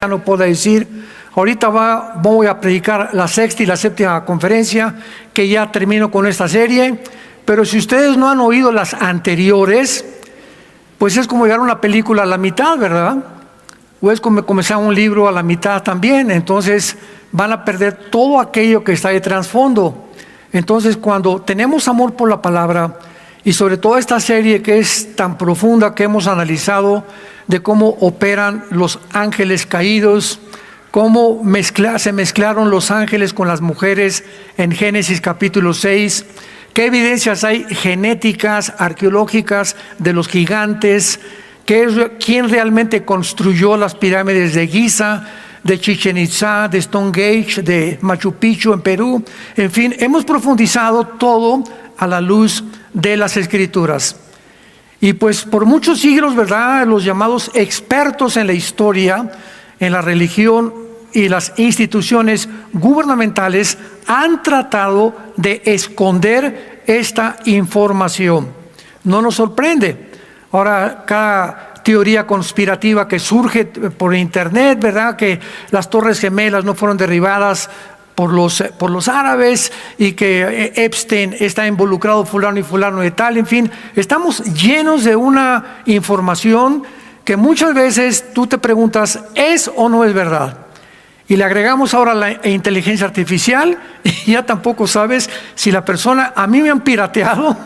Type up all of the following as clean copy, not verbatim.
no pueda decir, ahorita voy a predicar la sexta y la séptima conferencia, que ya termino con esta serie, pero si ustedes no han oído las anteriores, pues es como llegar a una película a la mitad, ¿verdad? O es como comenzar un libro a la mitad también, entonces van a perder todo aquello que está de trasfondo. Entonces, cuando tenemos amor por la palabra, y sobre todo esta serie que es tan profunda que hemos analizado de cómo operan los ángeles caídos, cómo se mezclaron los ángeles con las mujeres en Génesis capítulo 6, qué evidencias hay genéticas, arqueológicas de los gigantes, quién realmente construyó las pirámides de Giza, de Chichén Itzá, de Stonehenge, de Machu Picchu en Perú. En fin, hemos profundizado todo a la luz de las Escrituras. Y pues por muchos siglos, ¿verdad?, los llamados expertos en la historia, en la religión y las instituciones gubernamentales han tratado de esconder esta información. No nos sorprende. Ahora, cada teoría conspirativa que surge por internet, ¿verdad?, que las Torres Gemelas no fueron derribadas por los árabes y que Epstein está involucrado fulano y fulano de tal, en fin, estamos llenos de una información que muchas veces tú te preguntas, ¿es o no es verdad? Y le agregamos ahora la inteligencia artificial y ya tampoco sabes si la persona, a mí me han pirateado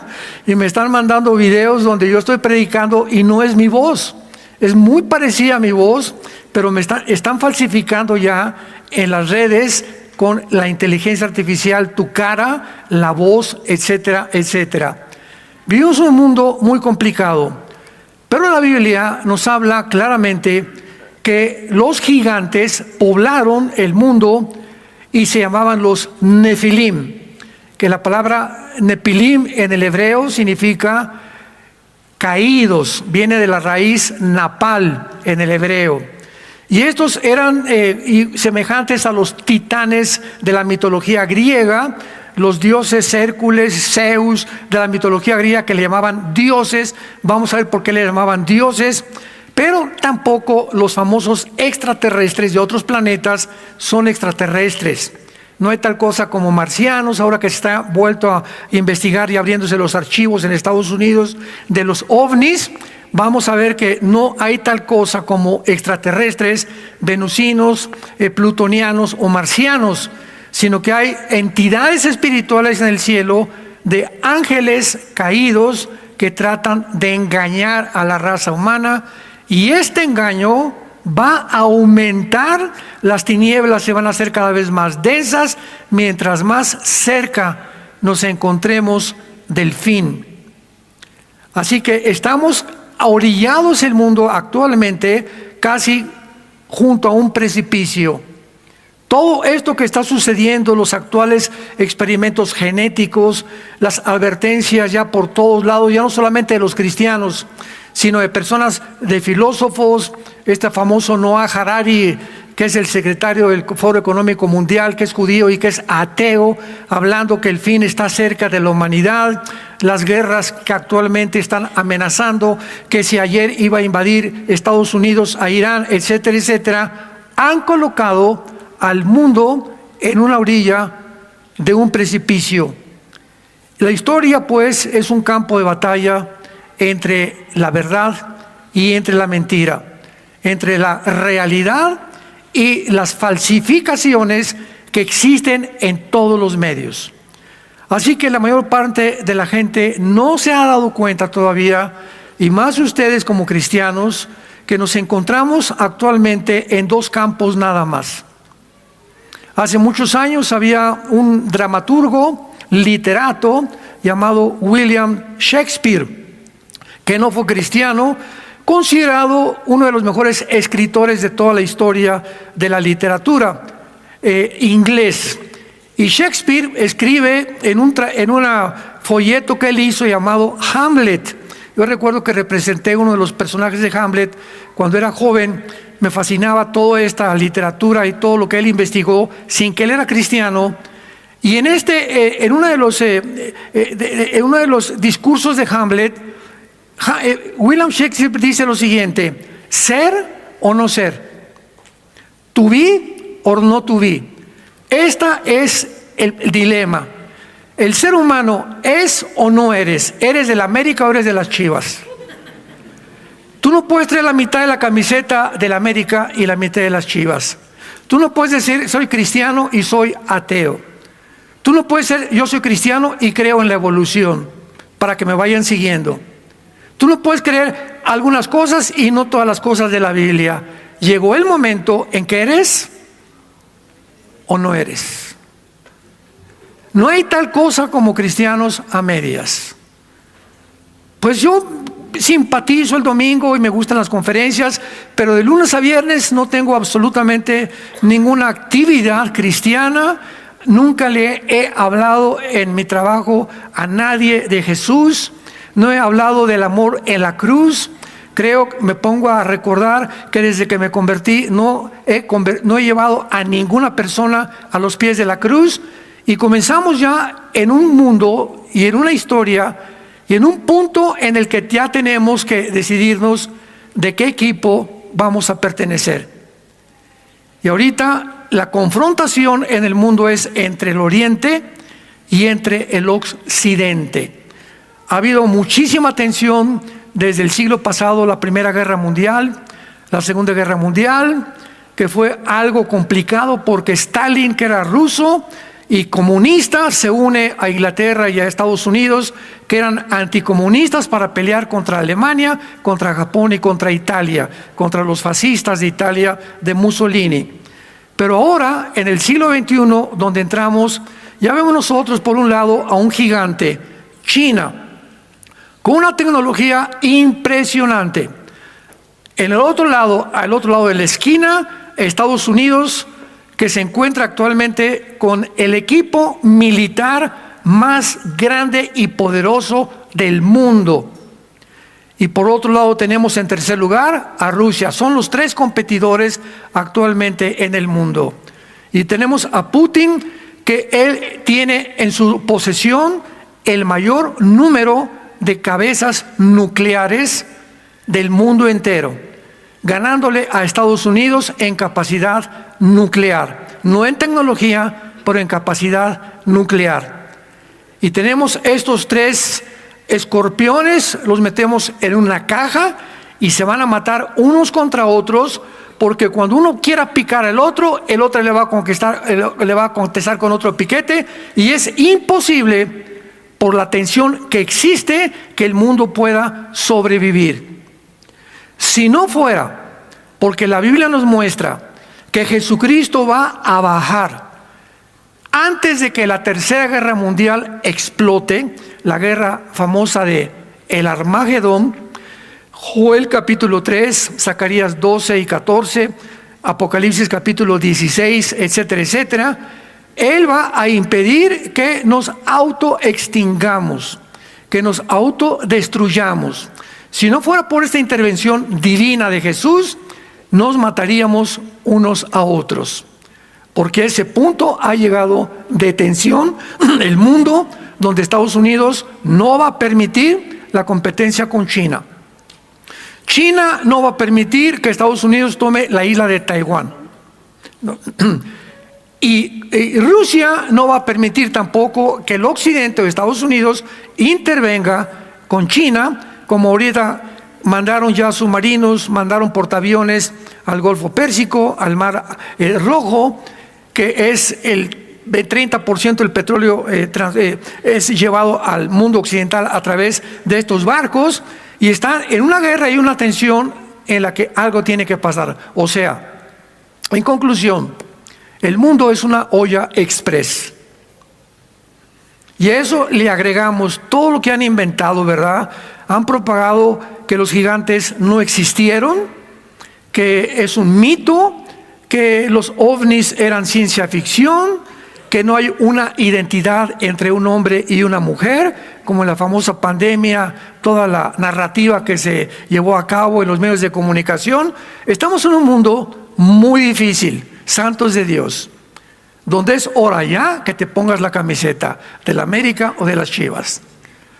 y me están mandando videos donde yo estoy predicando y no es mi voz, es muy parecida a mi voz, pero están falsificando ya en las redes con la inteligencia artificial tu cara, la voz, etcétera, etcétera. Vivimos un mundo muy complicado, pero la Biblia nos habla claramente que los gigantes poblaron el mundo y se llamaban los Nefilim, que la palabra Nepilim en el hebreo significa caídos, viene de la raíz napal en el hebreo. Y estos eran semejantes a los titanes de la mitología griega, los dioses Hércules, Zeus de la mitología griega, que le llamaban dioses. Vamos a ver por qué le llamaban dioses. Pero tampoco los famosos extraterrestres de otros planetas son extraterrestres. No hay tal cosa como marcianos, ahora que se está vuelto a investigar y abriéndose los archivos en Estados Unidos de los ovnis. Vamos a ver que no hay tal cosa como extraterrestres, venusinos, plutonianos o marcianos, sino que hay entidades espirituales en el cielo de ángeles caídos que tratan de engañar a la raza humana, y este engaño va a aumentar, las tinieblas se van a hacer cada vez más densas mientras más cerca nos encontremos del fin. Así que estamos orillados el mundo actualmente casi junto a un precipicio. Todo esto que está sucediendo, los actuales experimentos genéticos, las advertencias ya por todos lados, ya no solamente de los cristianos, sino de personas, de filósofos, este famoso Noah Harari, que es el secretario del Foro Económico Mundial, que es judío y que es ateo, hablando que el fin está cerca de la humanidad, las guerras que actualmente están amenazando, que si ayer iba a invadir Estados Unidos a Irán, etcétera, etcétera, han colocado al mundo en una orilla de un precipicio. La historia, pues, es un campo de batalla entre la verdad y entre la mentira, entre la realidad y las falsificaciones que existen en todos los medios. Así que la mayor parte de la gente no se ha dado cuenta todavía, y más ustedes como cristianos, que nos encontramos actualmente en dos campos nada más. Hace muchos años había un dramaturgo, literato, llamado William Shakespeare, que no fue cristiano, considerado uno de los mejores escritores de toda la historia de la literatura inglés. Y Shakespeare escribe en un folleto que él hizo llamado Hamlet. Yo recuerdo que representé uno de los personajes de Hamlet cuando era joven. Me fascinaba toda esta literatura y todo lo que él investigó sin que él era cristiano. Y en uno de los discursos de Hamlet, William Shakespeare dice lo siguiente: ¿ser o no ser? to be or not to be. Esta es el dilema. El ser humano, ¿es o no eres? ¿Eres del América o eres de las Chivas? Tú no puedes traer la mitad de la camiseta del América y la mitad de las Chivas. Tú no puedes decir, soy cristiano y soy ateo. Tú no puedes ser, yo soy cristiano y creo en la evolución, para que me vayan siguiendo. Tú no puedes creer algunas cosas y no todas las cosas de la Biblia. Llegó el momento en que eres o no eres. No hay tal cosa como cristianos a medias. Pues yo simpatizo el domingo y me gustan las conferencias, pero de lunes a viernes no tengo absolutamente ninguna actividad cristiana. Nunca le he hablado en mi trabajo a nadie de Jesús. No he hablado del amor en la cruz. Me pongo a recordar que desde que me convertí no he llevado a ninguna persona a los pies de la cruz. Y comenzamos ya en un mundo y en una historia y en un punto en el que ya tenemos que decidirnos de qué equipo vamos a pertenecer. Y ahorita la confrontación en el mundo es entre el Oriente y entre el Occidente. Ha habido muchísima tensión desde el siglo pasado, la Primera Guerra Mundial, la Segunda Guerra Mundial, que fue algo complicado porque Stalin, que era ruso y comunista, se une a Inglaterra y a Estados Unidos, que eran anticomunistas, para pelear contra Alemania, contra Japón y contra Italia, contra los fascistas de Italia de Mussolini. Pero ahora, en el siglo XXI, donde entramos, ya vemos nosotros por un lado a un gigante, China, con una tecnología impresionante. En el otro lado, al otro lado de la esquina, Estados Unidos, que se encuentra actualmente con el equipo militar más grande y poderoso del mundo. Y por otro lado tenemos en tercer lugar a Rusia. Son los tres competidores actualmente en el mundo. Y tenemos a Putin, que él tiene en su posesión el mayor número de cabezas nucleares del mundo entero, ganándole a Estados Unidos en capacidad nuclear, no en tecnología, pero en capacidad nuclear. Y tenemos estos tres escorpiones, los metemos en una caja y se van a matar unos contra otros, porque cuando uno quiera picar al otro, el otro le va a contestar con otro piquete, y es imposible, por la tensión que existe, que el mundo pueda sobrevivir. Si no fuera porque la Biblia nos muestra que Jesucristo va a bajar antes de que la Tercera Guerra Mundial explote, la guerra famosa de el Armagedón, Joel capítulo 3, Zacarías 12 y 14, Apocalipsis capítulo 16, etcétera, etcétera, Él va a impedir que nos autoextingamos, que nos autodestruyamos. Si no fuera por esta intervención divina de Jesús, nos mataríamos unos a otros, porque a ese punto ha llegado de tensión el mundo, donde Estados Unidos no va a permitir la competencia con China. China no va a permitir que Estados Unidos tome la isla de Taiwán. Y Rusia no va a permitir tampoco que el occidente o Estados Unidos intervenga con China, como ahorita mandaron ya submarinos, mandaron portaaviones al Golfo Pérsico, al Mar Rojo, que es el 30% del petróleo es llevado al mundo occidental a través de estos barcos, y están en una guerra y una tensión en la que algo tiene que pasar. O sea, en conclusión, el mundo es una olla express. Y a eso le agregamos todo lo que han inventado, ¿verdad? Han propagado que los gigantes no existieron, que es un mito, que los ovnis eran ciencia ficción, que no hay una identidad entre un hombre y una mujer, como en la famosa pandemia, toda la narrativa que se llevó a cabo en los medios de comunicación. Estamos en un mundo muy difícil, santos de Dios, donde es hora ya que te pongas la camiseta del América o de las Chivas,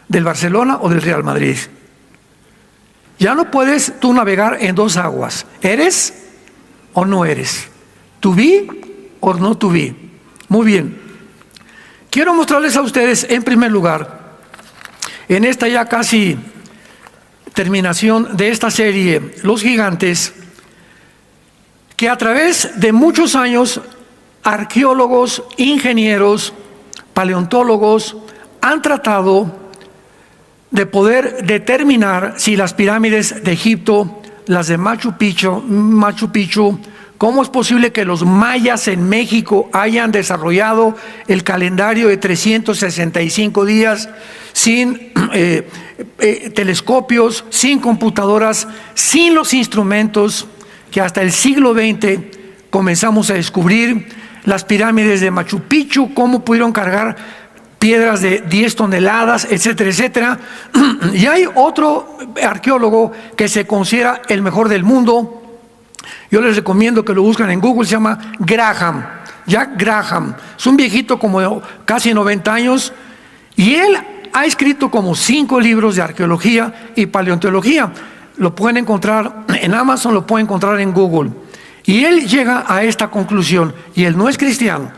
del Barcelona o del Real Madrid. Ya no puedes tú navegar en dos aguas, ¿eres o no eres? ¿To be or not to be? Muy bien. Quiero mostrarles a ustedes, en primer lugar, en esta ya casi terminación de esta serie, Los Gigantes, que a través de muchos años, arqueólogos, ingenieros, paleontólogos han tratado de poder determinar si las pirámides de Egipto, las de Machu Picchu, cómo es posible que los mayas en México hayan desarrollado el calendario de 365 días sin telescopios, sin computadoras, sin los instrumentos que hasta el siglo XX comenzamos a descubrir. Las pirámides de Machu Picchu, cómo pudieron cargar piedras de 10 toneladas, etcétera, etcétera. Y hay otro arqueólogo que se considera el mejor del mundo. Yo les recomiendo que lo busquen en Google, se llama Graham, Jack Graham. Es un viejito como de casi 90 años y él ha escrito como 5 libros de arqueología y paleontología. Lo pueden encontrar en Amazon, lo pueden encontrar en Google. Y él llega a esta conclusión, y él no es cristiano.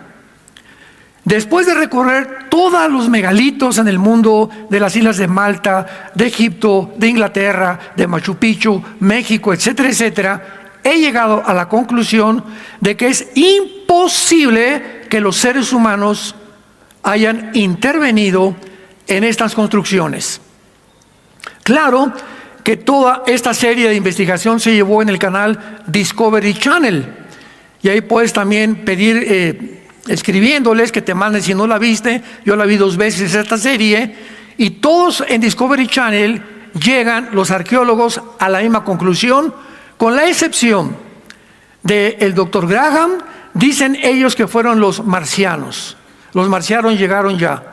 Después de recorrer todos los megalitos en el mundo de las islas de Malta, de Egipto, de Inglaterra, de Machu Picchu, México, etcétera, etcétera, he llegado a la conclusión de que es imposible que los seres humanos hayan intervenido en estas construcciones. Claro que toda esta serie de investigación se llevó en el canal Discovery Channel, y ahí puedes también pedir, escribiéndoles que te manden si no la viste. Yo la vi 2 veces esta serie, y todos en Discovery Channel llegan los arqueólogos a la misma conclusión, con la excepción del doctor Graham. Dicen ellos que fueron los marcianos. Los marcianos llegaron ya.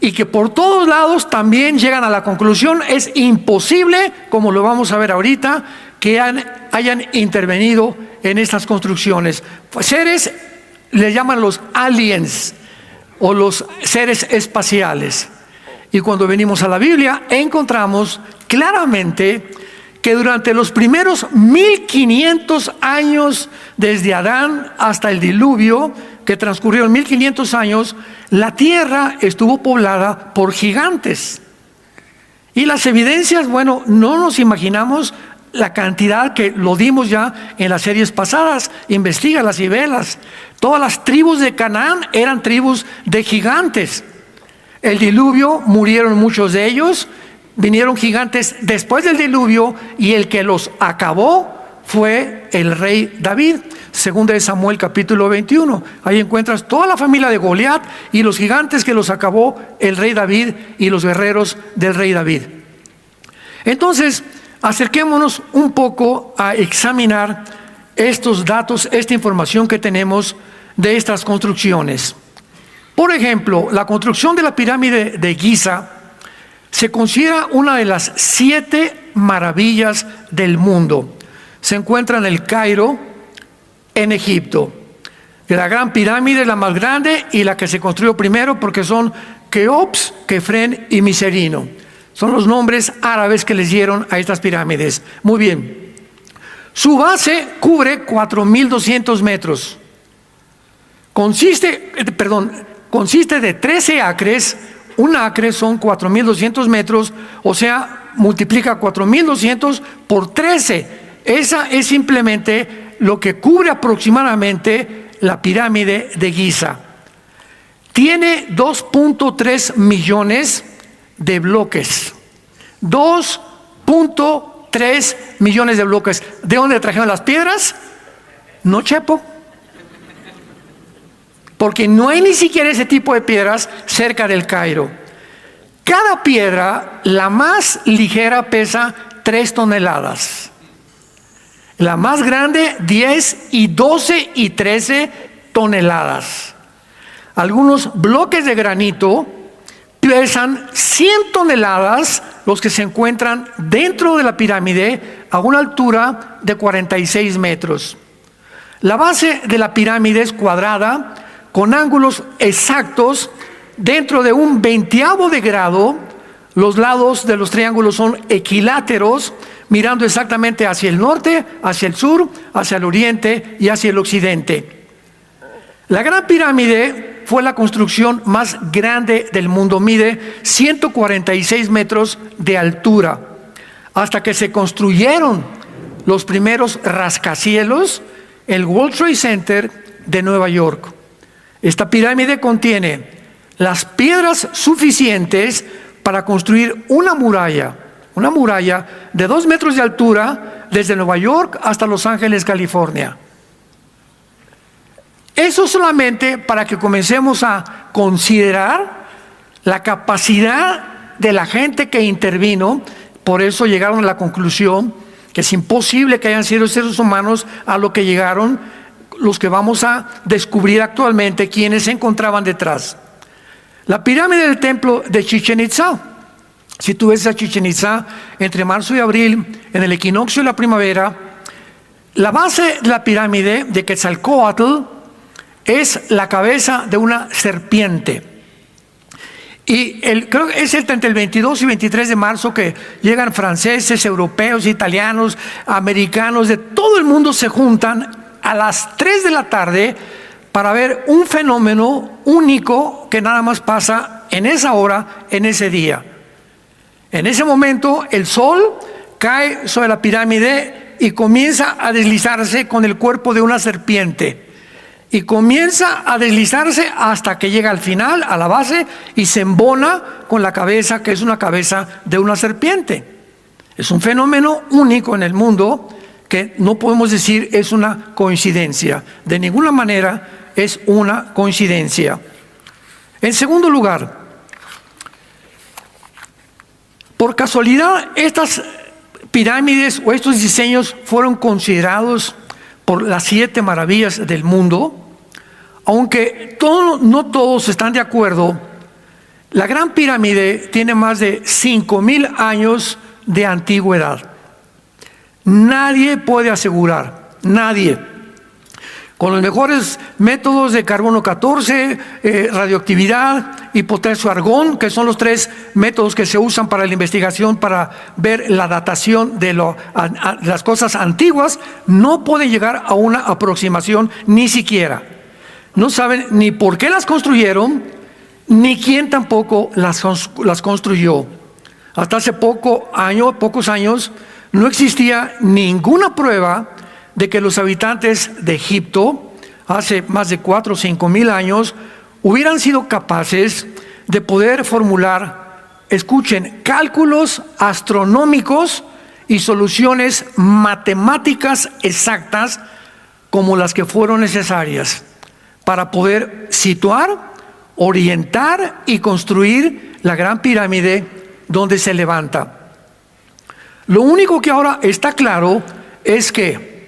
Y que por todos lados también llegan a la conclusión, es imposible, como lo vamos a ver ahorita, que hayan intervenido en estas construcciones. Seres, le llaman los aliens, o los seres espaciales. Y cuando venimos a la Biblia, encontramos claramente que durante los primeros 1500 años, desde Adán hasta el diluvio, que transcurrieron 1500 años, la tierra estuvo poblada por gigantes. Y las evidencias, bueno, no nos imaginamos la cantidad que lo dimos ya en las series pasadas. Investígalas y velas. Todas las tribus de Canaán eran tribus de gigantes. El diluvio, murieron muchos de ellos. Vinieron gigantes después del diluvio, y el que los acabó fue el rey David. Segunda de Samuel capítulo 21. Ahí encuentras toda la familia de Goliat y los gigantes que los acabó el rey David y los guerreros del rey David. Entonces, acerquémonos un poco a examinar estos datos, esta información que tenemos de estas construcciones. Por ejemplo, la construcción de la pirámide de Giza se considera una de las 7 maravillas del mundo. Se encuentra en el Cairo, en Egipto. La gran pirámide es la más grande y la que se construyó primero, porque son Keops, Kefren y Miserino. Son los nombres árabes que les dieron a estas pirámides. Muy bien. Su base cubre 4.200 metros. Consiste de 13 acres. Un acre son 4.200 metros, o sea, multiplica 4.200 por 13. Esa es simplemente lo que cubre aproximadamente la pirámide de Giza. Tiene 2.3 millones de bloques. 2.3 millones de bloques. ¿De dónde trajeron las piedras? No, Chepo. Porque no hay ni siquiera ese tipo de piedras cerca del Cairo. Cada piedra, la más ligera, pesa 3 toneladas. La más grande, 10 y 12 y 13 toneladas. Algunos bloques de granito pesan 100 toneladas, los que se encuentran dentro de la pirámide a una altura de 46 metros. La base de la pirámide es cuadrada, con ángulos exactos dentro de un 20avo de grado. Los lados de los triángulos son equiláteros, mirando exactamente hacia el norte, hacia el sur, hacia el oriente y hacia el occidente. La Gran Pirámide fue la construcción más grande del mundo, mide 146 metros de altura, hasta que se construyeron los primeros rascacielos, el World Trade Center de Nueva York. Esta pirámide contiene las piedras suficientes para construir una muralla de 2 metros de altura desde Nueva York hasta Los Ángeles, California. Eso solamente para que comencemos a considerar la capacidad de la gente que intervino. Por eso llegaron a la conclusión que es imposible que hayan sido seres humanos a lo que llegaron los que vamos a descubrir actualmente, quienes se encontraban detrás. La pirámide del templo de Chichén Itzá. Si tú ves a Chichén Itzá entre marzo y abril, en el equinoccio de la primavera, la base de la pirámide de Quetzalcóatl es la cabeza de una serpiente. Y creo que es entre el 22 y 23 de marzo que llegan franceses, europeos, italianos, americanos, de todo el mundo se juntan a las 3 de la tarde para ver un fenómeno único que nada más pasa en esa hora, en ese día. En ese momento el sol cae sobre la pirámide y comienza a deslizarse con el cuerpo de una serpiente. Y comienza a deslizarse hasta que llega al final, a la base, y se embona con la cabeza, que es una cabeza de una serpiente. Es un fenómeno único en el mundo que no podemos decir es una coincidencia. De ninguna manera es una coincidencia. En segundo lugar, por casualidad, estas pirámides o estos diseños fueron considerados por las 7 maravillas del mundo. Aunque no todos están de acuerdo, la Gran Pirámide tiene más de 5,000 años de antigüedad. Nadie puede asegurar, nadie, con los mejores métodos de carbono 14, radioactividad y potasio argón, que son los 3 métodos que se usan para la investigación, para ver la datación de las cosas antiguas, no puede llegar a una aproximación ni siquiera. No saben ni por qué las construyeron, ni quién tampoco las construyó. Hasta hace pocos años, no existía ninguna prueba de que los habitantes de Egipto, hace más de 4 o 5 mil años, hubieran sido capaces de poder formular, escuchen, cálculos astronómicos y soluciones matemáticas exactas como las que fueron necesarias para poder situar, orientar y construir la Gran Pirámide donde se levanta. Lo único que ahora está claro es que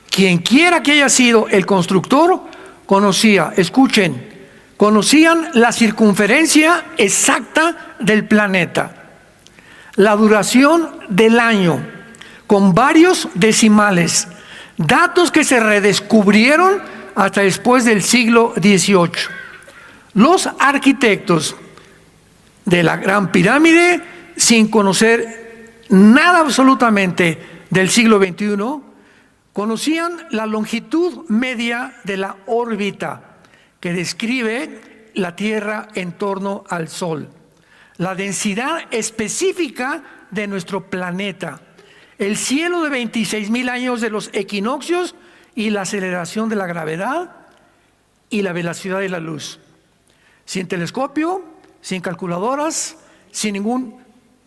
quien quiera que haya sido el constructor conocían la circunferencia exacta del planeta, la duración del año, con varios decimales, datos que se redescubrieron hasta después del siglo XVIII. Los arquitectos de la Gran Pirámide, sin conocer nada absolutamente del siglo XXI, conocían la longitud media de la órbita que describe la Tierra en torno al Sol, la densidad específica de nuestro planeta, el cielo de 26,000 años de los equinoccios y la aceleración de la gravedad y la velocidad de la luz. Sin telescopio, sin calculadoras, sin ningún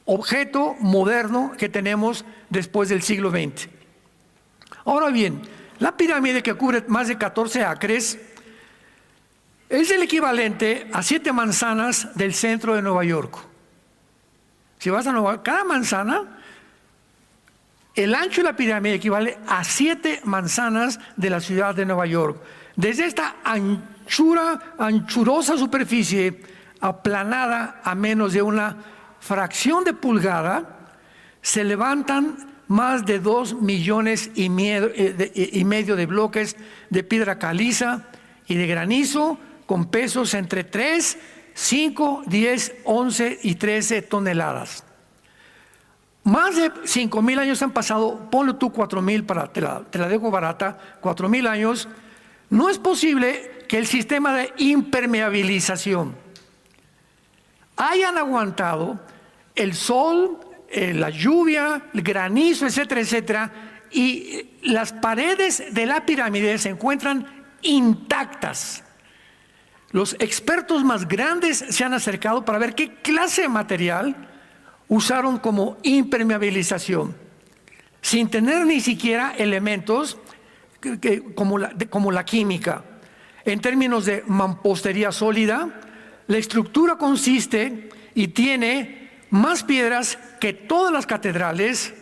objeto moderno que tenemos después del siglo XX. Ahora bien, la pirámide, que cubre más de 14 acres, es el equivalente a 7 manzanas del centro de Nueva York. Si vas a Nueva York, cada manzana, el ancho de la pirámide equivale a 7 manzanas de la ciudad de Nueva York. Desde esta anchurosa superficie aplanada a menos de una fracción de pulgada, se levantan más de 2,5 millones de bloques de piedra caliza y de granizo con pesos entre 3, 5, 10, 11 y 13 toneladas. Más de 5,000 años han pasado, ponle tú 4,000 te la dejo barata, 4,000 años. No es posible que el sistema de impermeabilización hayan aguantado el sol, la lluvia, el granizo, etcétera, etcétera, y las paredes de la pirámide se encuentran intactas. Los expertos más grandes se han acercado para ver qué clase de material usaron como impermeabilización, sin tener ni siquiera elementos como la química. En términos de mampostería sólida, la estructura consiste y tiene más piedras que todas las catedrales,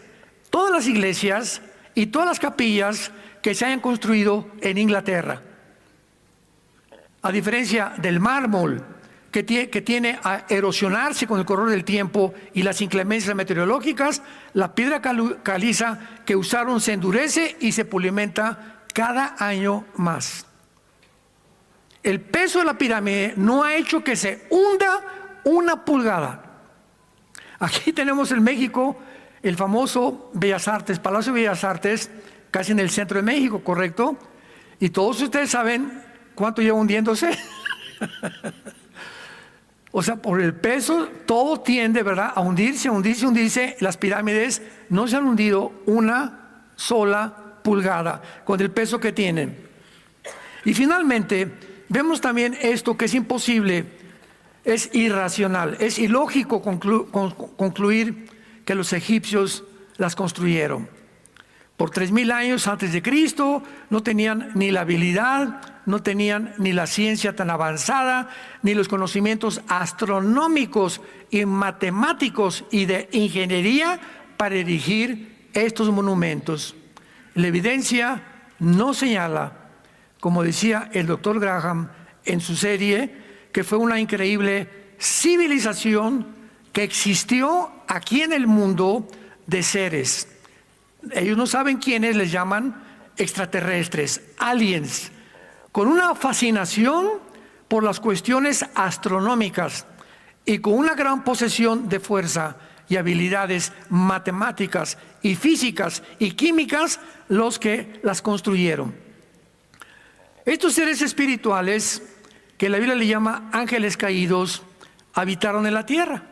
todas las iglesias y todas las capillas que se hayan construido en Inglaterra. A diferencia del mármol, que tiene a erosionarse con el correr del tiempo y las inclemencias meteorológicas, la piedra caliza que usaron se endurece y se pulimenta cada año más. El peso de la pirámide no ha hecho que se hunda una pulgada. Aquí tenemos en México el famoso Bellas Artes, Palacio de Bellas Artes, casi en el centro de México, ¿correcto? Y todos ustedes saben cuánto lleva hundiéndose. O sea, por el peso, todo tiende, ¿verdad?, a hundirse, hundirse, hundirse. Las pirámides no se han hundido una sola pulgada con el peso que tienen. Y finalmente, vemos también esto que es imposible, es irracional, es ilógico concluir que los egipcios las construyeron. Por 3,000 años antes de Cristo no tenían ni la habilidad, no tenían ni la ciencia tan avanzada, ni los conocimientos astronómicos y matemáticos y de ingeniería para erigir estos monumentos. La evidencia no señala, como decía el doctor Graham en su serie, que fue una increíble civilización que existió aquí en el mundo de seres. Ellos no saben quiénes, les llaman extraterrestres, aliens, con una fascinación por las cuestiones astronómicas y con una gran posesión de fuerza y habilidades matemáticas y físicas y químicas los que las construyeron. Estos seres espirituales, que la Biblia le llama ángeles caídos, habitaron en la tierra.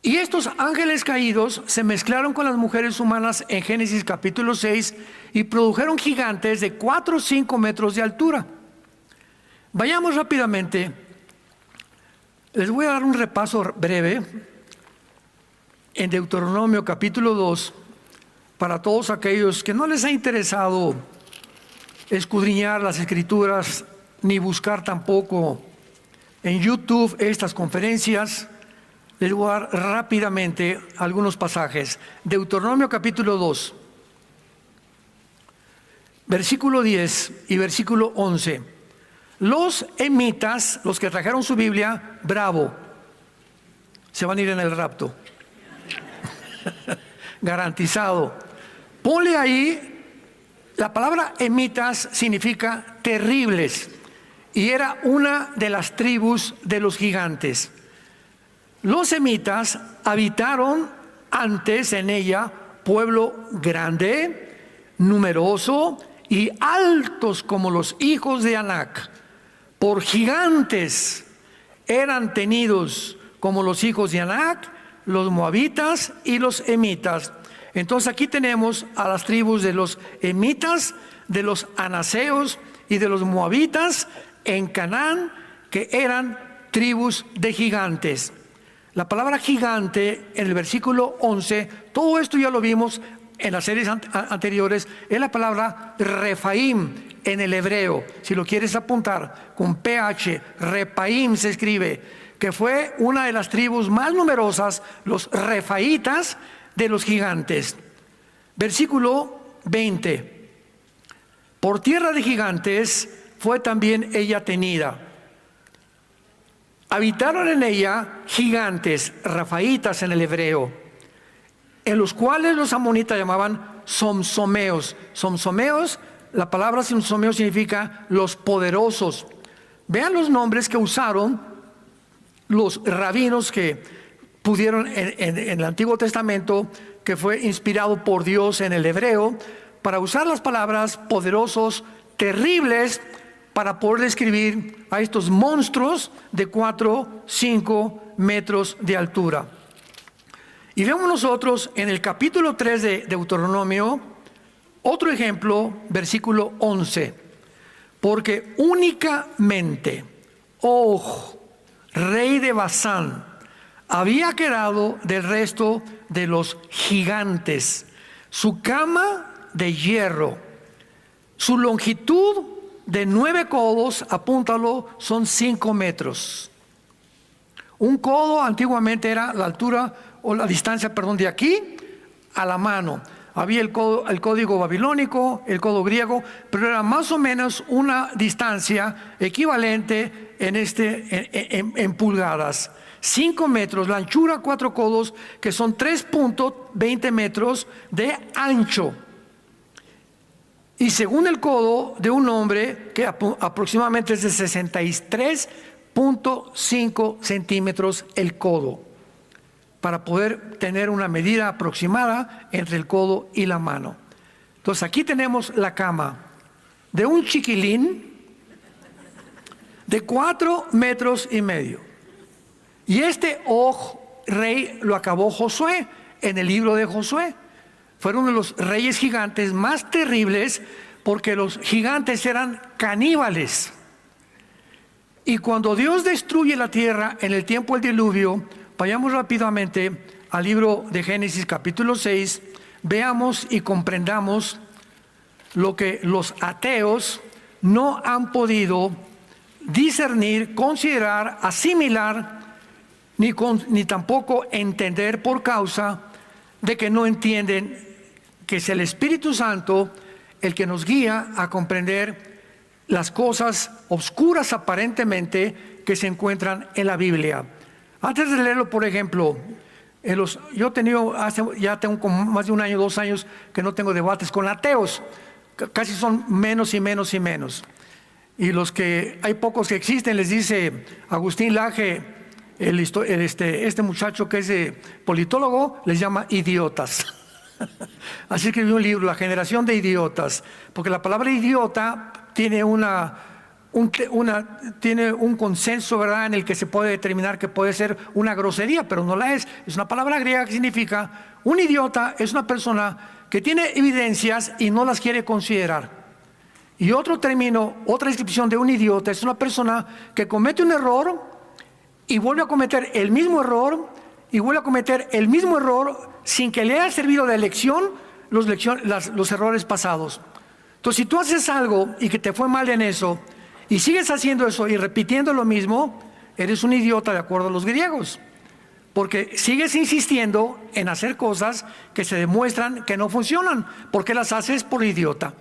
Y estos ángeles caídos se mezclaron con las mujeres humanas en Génesis capítulo 6 y produjeron gigantes de 4 o 5 metros de altura. Vayamos rápidamente. Les voy a dar un repaso breve en Deuteronomio capítulo 2 para todos aquellos que no les ha interesado escudriñar las escrituras ni buscar tampoco en YouTube estas conferencias. Les voy a dar rápidamente algunos pasajes. Deuteronomio capítulo 2, versículo 10 y versículo 11. Los emitas, los que trajeron su Biblia, bravo, se van a ir en el rapto. Garantizado. Ponle ahí, la palabra emitas significa terribles, y era una de las tribus de los gigantes. Los semitas habitaron antes en ella pueblo grande, numeroso y altos como los hijos de Anac. Por gigantes eran tenidos como los hijos de Anac, los moabitas y los emitas. Entonces aquí tenemos a las tribus de los emitas, de los anaseos y de los moabitas en Canaán, que eran tribus de gigantes. La palabra gigante en el versículo 11, todo esto ya lo vimos en las series anteriores, es la palabra Refaim en el hebreo. Si lo quieres apuntar con PH, Refaim se escribe, que fue una de las tribus más numerosas, los refaitas de los gigantes. Versículo 20. Por tierra de gigantes fue también ella tenida. Habitaron en ella gigantes, rafaitas en el hebreo, en los cuales los amonitas llamaban somsomeos. Somsomeos, la palabra somsomeo significa los poderosos. Vean los nombres que usaron los rabinos que pudieron en el Antiguo Testamento, que fue inspirado por Dios en el hebreo, para usar las palabras poderosos, terribles, para poder describir a estos monstruos de 4, 5 metros de altura. Y vemos nosotros en el capítulo 3 de Deuteronomio, otro ejemplo, versículo 11. Porque únicamente Og, rey de Basán, había quedado del resto de los gigantes. Su cama de hierro, su longitud de 9 codos, apúntalo, son 5 metros. Un codo antiguamente era la altura o la distancia, de aquí a la mano. Había el código babilónico, el codo griego, pero era más o menos una distancia equivalente en pulgadas. 5 metros, la anchura 4 codos, que son 3.20 metros de ancho. Y según el codo de un hombre, que aproximadamente es de 63.5 centímetros el codo, para poder tener una medida aproximada entre el codo y la mano. Entonces aquí tenemos la cama de un chiquilín de 4 metros y medio. Y este Og, rey, lo acabó Josué en el libro de Josué. Fueron de los reyes gigantes más terribles, porque los gigantes eran caníbales. Y cuando Dios destruye la tierra en el tiempo del diluvio, vayamos rápidamente al libro de Génesis capítulo 6, veamos y comprendamos lo que los ateos no han podido discernir, considerar, asimilar, ni tampoco entender, por causa de que no entienden que es el Espíritu Santo el que nos guía a comprender las cosas oscuras aparentemente que se encuentran en la Biblia. Antes de leerlo, por ejemplo, yo ya tengo como más de un año, 2 años que no tengo debates con ateos. Casi son menos y menos y menos. Y hay pocos que existen, les dice Agustín Laje, este muchacho que es politólogo, les llama idiotas. Así escribió un libro, La generación de idiotas, porque la palabra idiota tiene tiene un consenso, ¿verdad?, en el que se puede determinar que puede ser una grosería, pero no la es. Es una palabra griega que significa, un idiota es una persona que tiene evidencias y no las quiere considerar. Y otro término, otra descripción de un idiota es una persona que comete un error y vuelve a cometer el mismo error y vuelve a cometer el mismo error sin que le haya servido de lección los errores pasados. Entonces, si tú haces algo y que te fue mal en eso y sigues haciendo eso y repitiendo lo mismo, eres un idiota de acuerdo a los griegos, porque sigues insistiendo en hacer cosas que se demuestran que no funcionan, porque las haces por idiota.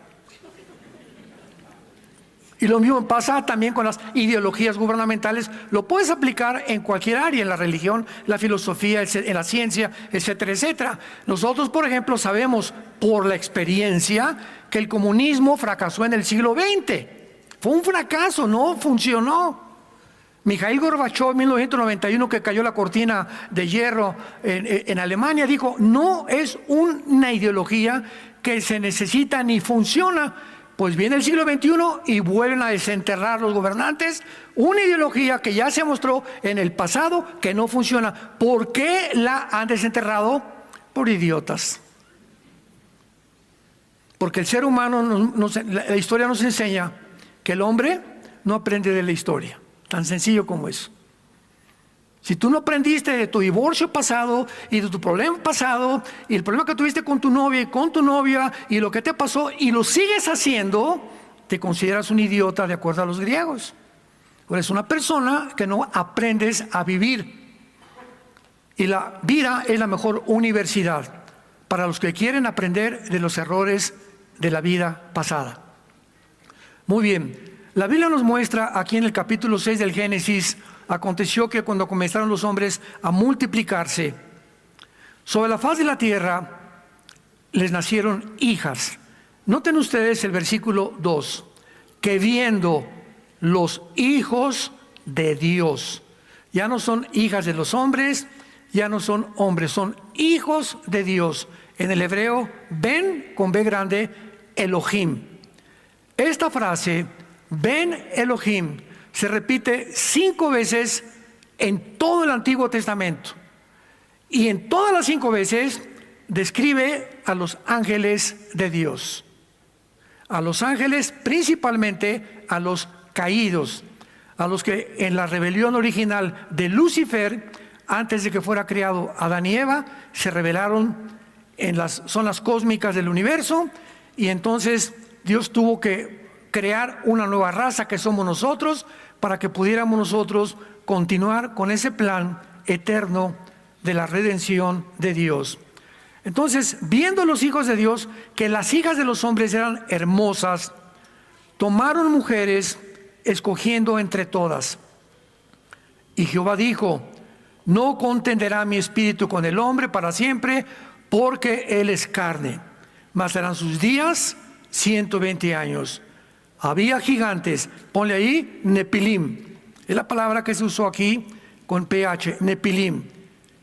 Y lo mismo pasa también con las ideologías gubernamentales. Lo puedes aplicar en cualquier área, en la religión, la filosofía, en la ciencia, etcétera, etcétera. Nosotros, por ejemplo, sabemos por la experiencia que el comunismo fracasó en el siglo XX. Fue un fracaso, no funcionó. Mikhail Gorbachev, en 1991, que cayó la cortina de hierro en Alemania, dijo, no es una ideología que se necesita ni funciona. Pues viene el siglo XXI y vuelven a desenterrar los gobernantes una ideología que ya se mostró en el pasado que no funciona. ¿Por qué la han desenterrado? Por idiotas. Porque el ser humano, la historia nos enseña que el hombre no aprende de la historia. Tan sencillo como eso. Si tú no aprendiste de tu divorcio pasado y de tu problema pasado y el problema que tuviste con tu novia y con tu novia y lo que te pasó y lo sigues haciendo, te consideras un idiota de acuerdo a los griegos. O eres una persona que no aprendes a vivir. Y la vida es la mejor universidad para los que quieren aprender de los errores de la vida pasada. Muy bien. La Biblia nos muestra aquí en el capítulo 6 del Génesis, aconteció que cuando comenzaron los hombres a multiplicarse, sobre la faz de la tierra les nacieron hijas. Noten ustedes el versículo 2, que viendo los hijos de Dios, ya no son hijas de los hombres, ya no son hombres, son hijos de Dios. En el hebreo, Ben, con B grande, Elohim. Esta frase, Ben Elohim, se repite 5 veces en todo el Antiguo Testamento. Y en todas las 5 veces describe a los ángeles de Dios. A los ángeles, principalmente a los caídos, a los que en la rebelión original de Lucifer, antes de que fuera creado Adán y Eva, se rebelaron en las zonas cósmicas del universo, y entonces Dios tuvo que crear una nueva raza que somos nosotros, para que pudiéramos nosotros continuar con ese plan eterno de la redención de Dios. Entonces, viendo los hijos de Dios que las hijas de los hombres eran hermosas, tomaron mujeres escogiendo entre todas. Y Jehová dijo: no contenderá mi espíritu con el hombre para siempre, porque él es carne, mas serán sus días 120 años. Había gigantes, ponle ahí Nepilim, es la palabra que se usó aquí con PH, Nepilim,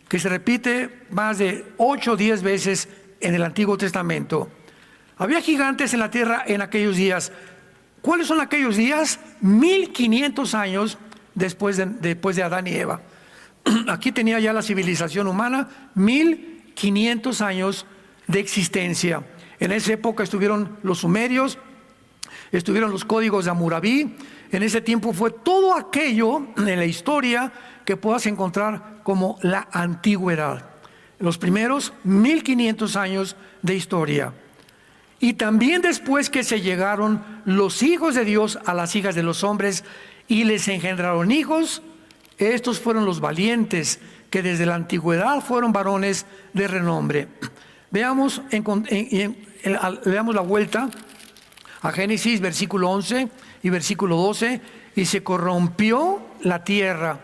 que se repite más de 8 o 10 veces en el Antiguo Testamento. Había gigantes en la tierra en aquellos días. ¿Cuáles son aquellos días? 1500 años después de Adán y Eva. Aquí tenía ya la civilización humana 1500 años de existencia. En esa época estuvieron los sumerios, estuvieron los códigos de Hammurabi. En ese tiempo fue todo aquello en la historia que puedas encontrar como la antigüedad. Los primeros 1500 años de historia. Y también después que se llegaron los hijos de Dios a las hijas de los hombres y les engendraron hijos, estos fueron los valientes que desde la antigüedad fueron varones de renombre. Veamos la vuelta a Génesis, versículo 11 y versículo 12. Y se corrompió la tierra.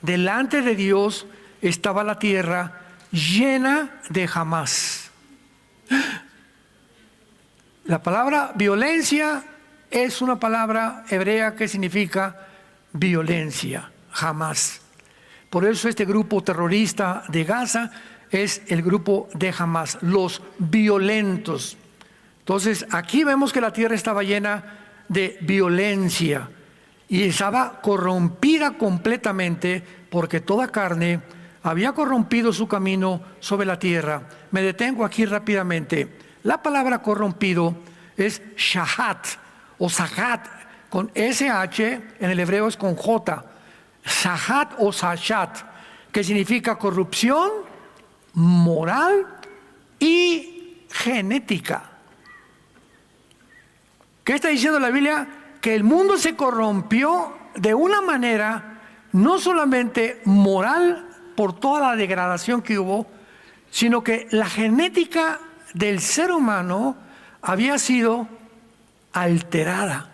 Delante de Dios estaba la tierra llena de Hamás. La palabra violencia es una palabra hebrea que significa violencia, Hamás. Por eso este grupo terrorista de Gaza es el grupo de Hamás, los violentos. Entonces aquí vemos que la tierra estaba llena de violencia y estaba corrompida completamente, porque toda carne había corrompido su camino sobre la tierra. Me detengo aquí rápidamente. La palabra corrompido es shahat o sahat, con SH, en el hebreo es con J, sahat o sashat, que significa corrupción moral y genética. ¿Qué está diciendo la Biblia? Que el mundo se corrompió de una manera no solamente moral por toda la degradación que hubo, sino que la genética del ser humano había sido alterada.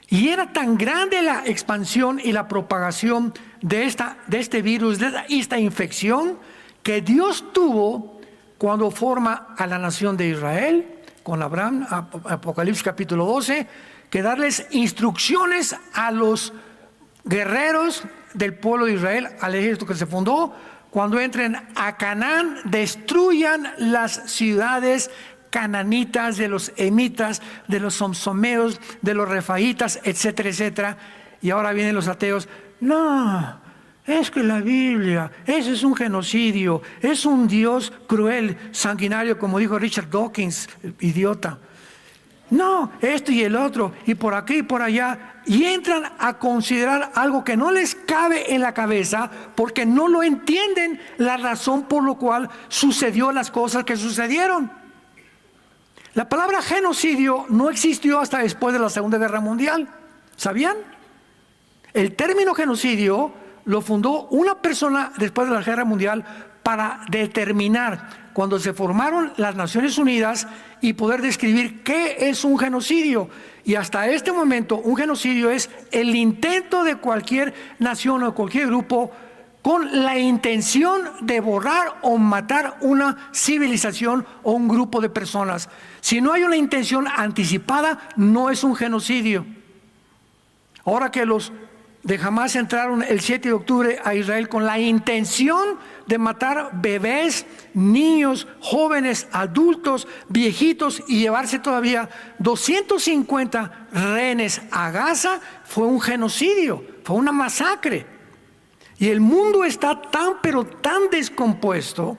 Y era tan grande la expansión y la propagación de este virus, de esta infección, que Dios tuvo cuando forma a la nación de Israel, con Abraham, Apocalipsis capítulo 12, que darles instrucciones a los guerreros del pueblo de Israel, al ejército que se fundó: cuando entren a Canaán, destruyan las ciudades cananitas, de los emitas, de los somsomeos, de los refaitas, etcétera, etcétera. Y ahora vienen los ateos: no, es que la Biblia, ese es un genocidio, es un Dios cruel, sanguinario, como dijo Richard Dawkins, idiota. No, esto y el otro, y por aquí y por allá, y entran a considerar algo que no les cabe en la cabeza, porque no lo entienden, la razón por la cual sucedió las cosas que sucedieron. La palabra genocidio no existió hasta después de la Segunda Guerra Mundial. ¿Sabían? El término genocidio lo fundó una persona después de la Guerra Mundial para determinar, cuando se formaron las Naciones Unidas, y poder describir qué es un genocidio. Y hasta este momento un genocidio es el intento de cualquier nación o cualquier grupo con la intención de borrar o matar una civilización o un grupo de personas. Si no hay una intención anticipada, no es un genocidio. Ahora que los de Hamás entraron el 7 de octubre a Israel con la intención de matar bebés, niños, jóvenes, adultos, viejitos y llevarse todavía 250 rehenes a Gaza. Fue un genocidio, fue una masacre. Y el mundo está tan pero tan descompuesto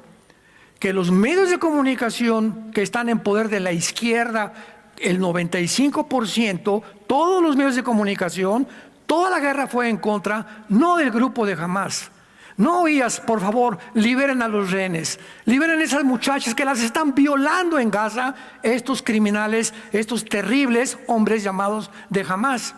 que los medios de comunicación que están en poder de la izquierda, el 95%, todos los medios de comunicación, toda la guerra fue en contra, no del grupo de Hamás. No oías, por favor, liberen a los rehenes, liberen a esas muchachas que las están violando en Gaza, estos criminales, estos terribles hombres llamados de Hamás.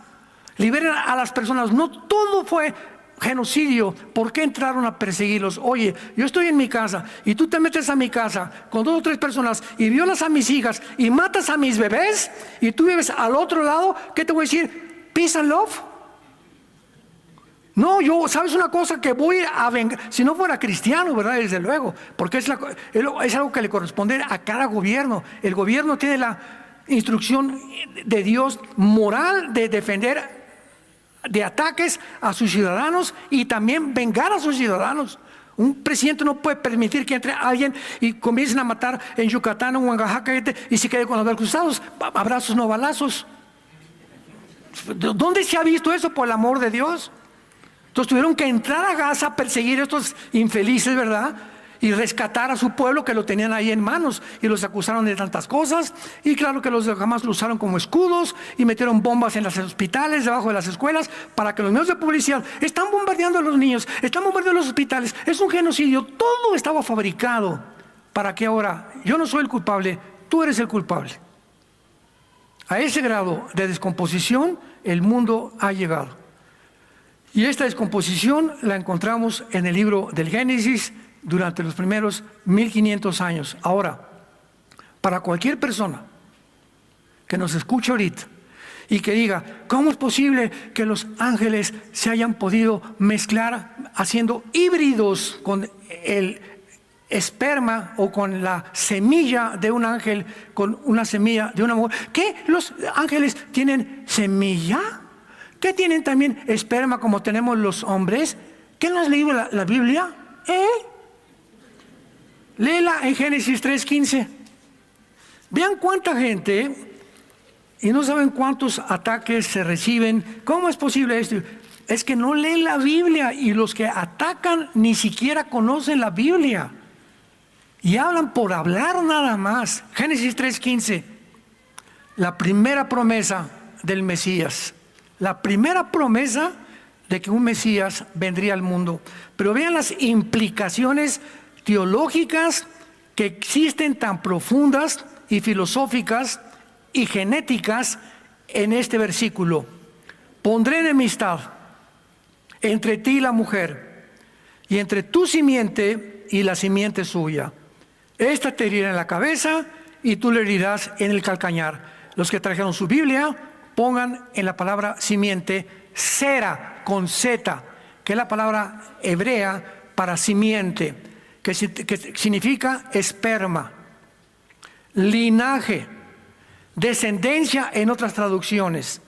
Liberen a las personas. No todo fue genocidio. ¿Por qué entraron a perseguirlos? Oye, yo estoy en mi casa y tú te metes a mi casa con 2 o 3 personas y violas a mis hijas y matas a mis bebés y tú vives al otro lado. ¿Qué te voy a decir? Peace and love. No, yo, ¿sabes una cosa? Que voy a vengar, si no fuera cristiano, ¿verdad? Desde luego, porque es algo que le corresponde a cada gobierno. El gobierno tiene la instrucción de Dios moral de defender de ataques a sus ciudadanos y también vengar a sus ciudadanos. Un presidente no puede permitir que entre alguien y comiencen a matar en Yucatán o en Oaxaca y se quede con los brazos cruzados. Abrazos, no balazos. ¿Dónde se ha visto eso, por el amor de Dios? Entonces tuvieron que entrar a Gaza a perseguir a estos infelices, ¿verdad? Y rescatar a su pueblo que lo tenían ahí en manos y los acusaron de tantas cosas. Y claro que los de Hamás lo usaron como escudos y metieron bombas en los hospitales, debajo de las escuelas, para que los medios de publicidad están bombardeando a los niños, están bombardeando los hospitales. Es un genocidio. Todo estaba fabricado para que ahora yo no soy el culpable, tú eres el culpable. A ese grado de descomposición el mundo ha llegado. Y esta descomposición la encontramos en el libro del Génesis durante los primeros 1500 años. Ahora, para cualquier persona que nos escuche ahorita y que diga, ¿cómo es posible que los ángeles se hayan podido mezclar haciendo híbridos con el esperma o con la semilla de un ángel, con una semilla de una mujer? ¿Qué? ¿Los ángeles tienen semilla? ¿Qué tienen también esperma como tenemos los hombres? ¿Qué no has leído la Biblia? Léela en Génesis 3:15. Vean cuánta gente y no saben cuántos ataques se reciben. ¿Cómo es posible esto? Es que no leen la Biblia y los que atacan ni siquiera conocen la Biblia y hablan por hablar nada más. Génesis 3:15, la primera promesa del Mesías. La primera promesa de que un Mesías vendría al mundo. Pero vean las implicaciones teológicas que existen tan profundas y filosóficas y genéticas en este versículo. Pondré enemistad entre ti y la mujer, y entre tu simiente y la simiente suya. Esta te herirá en la cabeza y tú le herirás en el calcañar. Los que trajeron su Biblia, pongan en la palabra simiente sera con Z, que es la palabra hebrea para simiente, que significa esperma, linaje, descendencia en otras traducciones.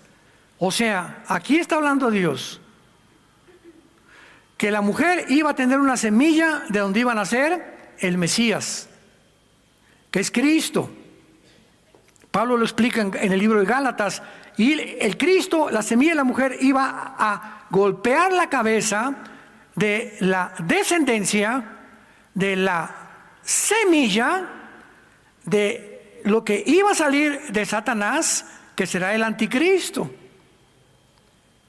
O sea, aquí está hablando Dios que la mujer iba a tener una semilla de donde iba a nacer el Mesías, que es Cristo. Pablo lo explica en el libro de Gálatas. Y el Cristo, la semilla de la mujer, iba a golpear la cabeza de la descendencia, de la semilla, de lo que iba a salir de Satanás, que será el anticristo.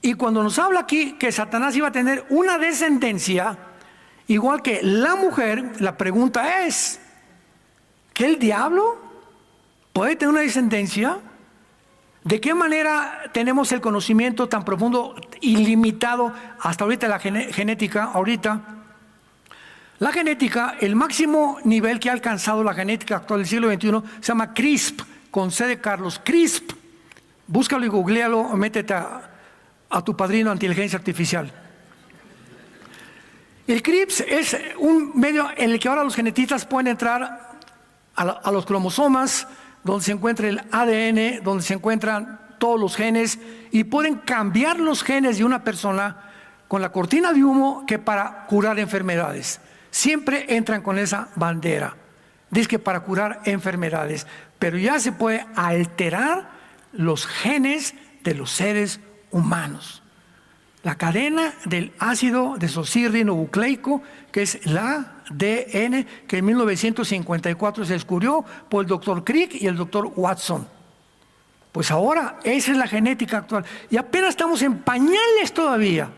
Y cuando nos habla aquí que Satanás iba a tener una descendencia, igual que la mujer, la pregunta es, ¿que el diablo puede tener una descendencia? ¿De qué manera tenemos el conocimiento tan profundo, ilimitado, hasta ahorita la genética? La genética, el máximo nivel que ha alcanzado la genética actual del siglo XXI, se llama CRISP, con C de Carlos, CRISP. Búscalo y googlealo, o métete a tu padrino de inteligencia artificial. El CRISP es un medio en el que ahora los genetistas pueden entrar a los cromosomas, donde se encuentra el ADN, donde se encuentran todos los genes y pueden cambiar los genes de una persona con la cortina de humo que para curar enfermedades. Siempre entran con esa bandera. Dice que para curar enfermedades, pero ya se puede alterar los genes de los seres humanos. La cadena del ácido desoxirribonucleico, que es el ADN, que en 1954 se descubrió por el doctor Crick y el doctor Watson. Pues ahora esa es la genética actual. Y apenas estamos en pañales todavía.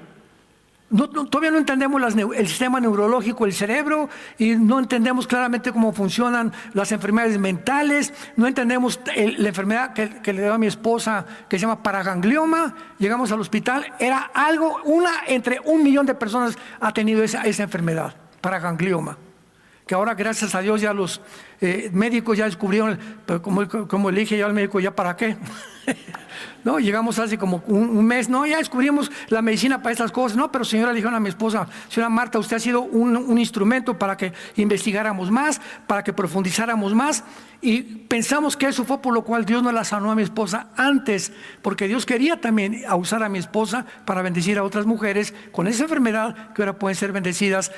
Todavía no entendemos el sistema neurológico del cerebro y no entendemos claramente cómo funcionan las enfermedades mentales. No entendemos la enfermedad que le dio a mi esposa, que se llama paraganglioma. Llegamos al hospital, era algo, entre 1 millón de personas ha tenido esa enfermedad, paraganglioma. Que ahora, gracias a Dios, ya los médicos ya descubrieron, pero como le dije yo al médico, ¿ya para qué? No, llegamos hace como un mes, no, ya descubrimos la medicina para estas cosas, no, pero señora, le dijeron a mi esposa, señora Marta, usted ha sido un instrumento para que investigáramos más, para que profundizáramos más, y pensamos que eso fue por lo cual Dios no la sanó a mi esposa antes, porque Dios quería también usar a mi esposa para bendecir a otras mujeres con esa enfermedad que ahora pueden ser bendecidas,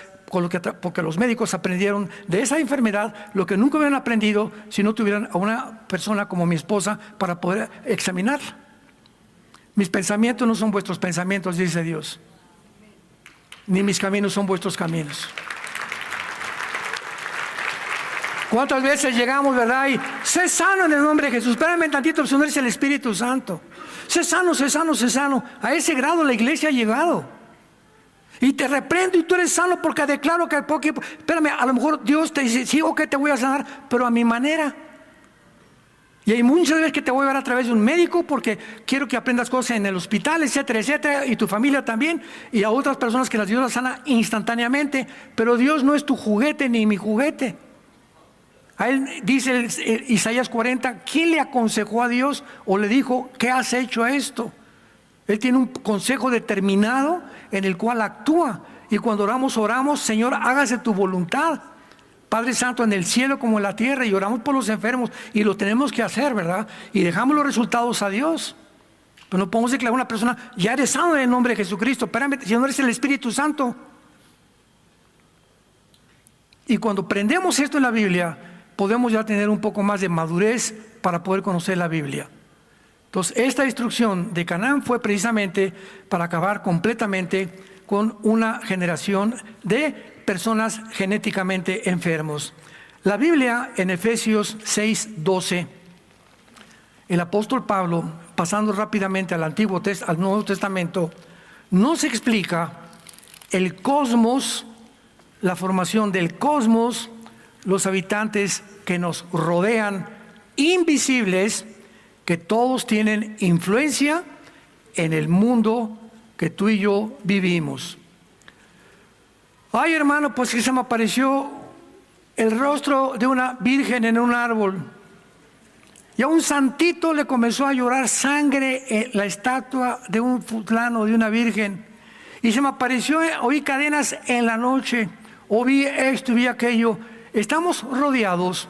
porque los médicos aprendieron de esa enfermedad lo que nunca hubieran aprendido si no tuvieran a una persona como mi esposa para poder examinarla. Mis pensamientos no son vuestros pensamientos, dice Dios, ni mis caminos son vuestros caminos. ¿Cuántas veces llegamos, verdad? Y sé sano en el nombre de Jesús. Espérame tantito, el es el Espíritu Santo. Sé sano, sé sano, sé sano. A ese grado la iglesia ha llegado. Y te reprendo y tú eres sano porque declaro que... Espérame, a lo mejor Dios te dice, sí, ok, te voy a sanar, pero a mi manera. Y hay muchas veces que te voy a ver a través de un médico porque quiero que aprendas cosas en el hospital, etcétera, etcétera, y tu familia también, y a otras personas que las Dios las sana instantáneamente. Pero Dios no es tu juguete ni mi juguete. A él dice Isaías 40, ¿quién le aconsejó a Dios o le dijo, ¿qué has hecho a esto? Él tiene un consejo determinado en el cual actúa. Y cuando oramos, Señor, hágase tu voluntad. Padre Santo, en el cielo como en la tierra, y oramos por los enfermos, y lo tenemos que hacer, ¿verdad? Y dejamos los resultados a Dios. Pero no podemos declarar a una persona, ya eres sano en el nombre de Jesucristo. Espérame, si no eres el Espíritu Santo. Y cuando aprendemos esto en la Biblia, podemos ya tener un poco más de madurez para poder conocer la Biblia. Entonces, esta instrucción de Canaán fue precisamente para acabar completamente con una generación de personas genéticamente enfermos. La Biblia en Efesios 6:12, el apóstol Pablo, pasando rápidamente al Nuevo Testamento, nos explica el cosmos, la formación del cosmos, los habitantes que nos rodean, invisibles, que todos tienen influencia en el mundo que tú y yo vivimos. Ay, hermano, pues que se me apareció el rostro de una virgen en un árbol. Y a un santito le comenzó a llorar sangre en la estatua de un fulano, de una virgen. Y se me apareció, oí cadenas en la noche, o vi esto y vi aquello. Estamos rodeados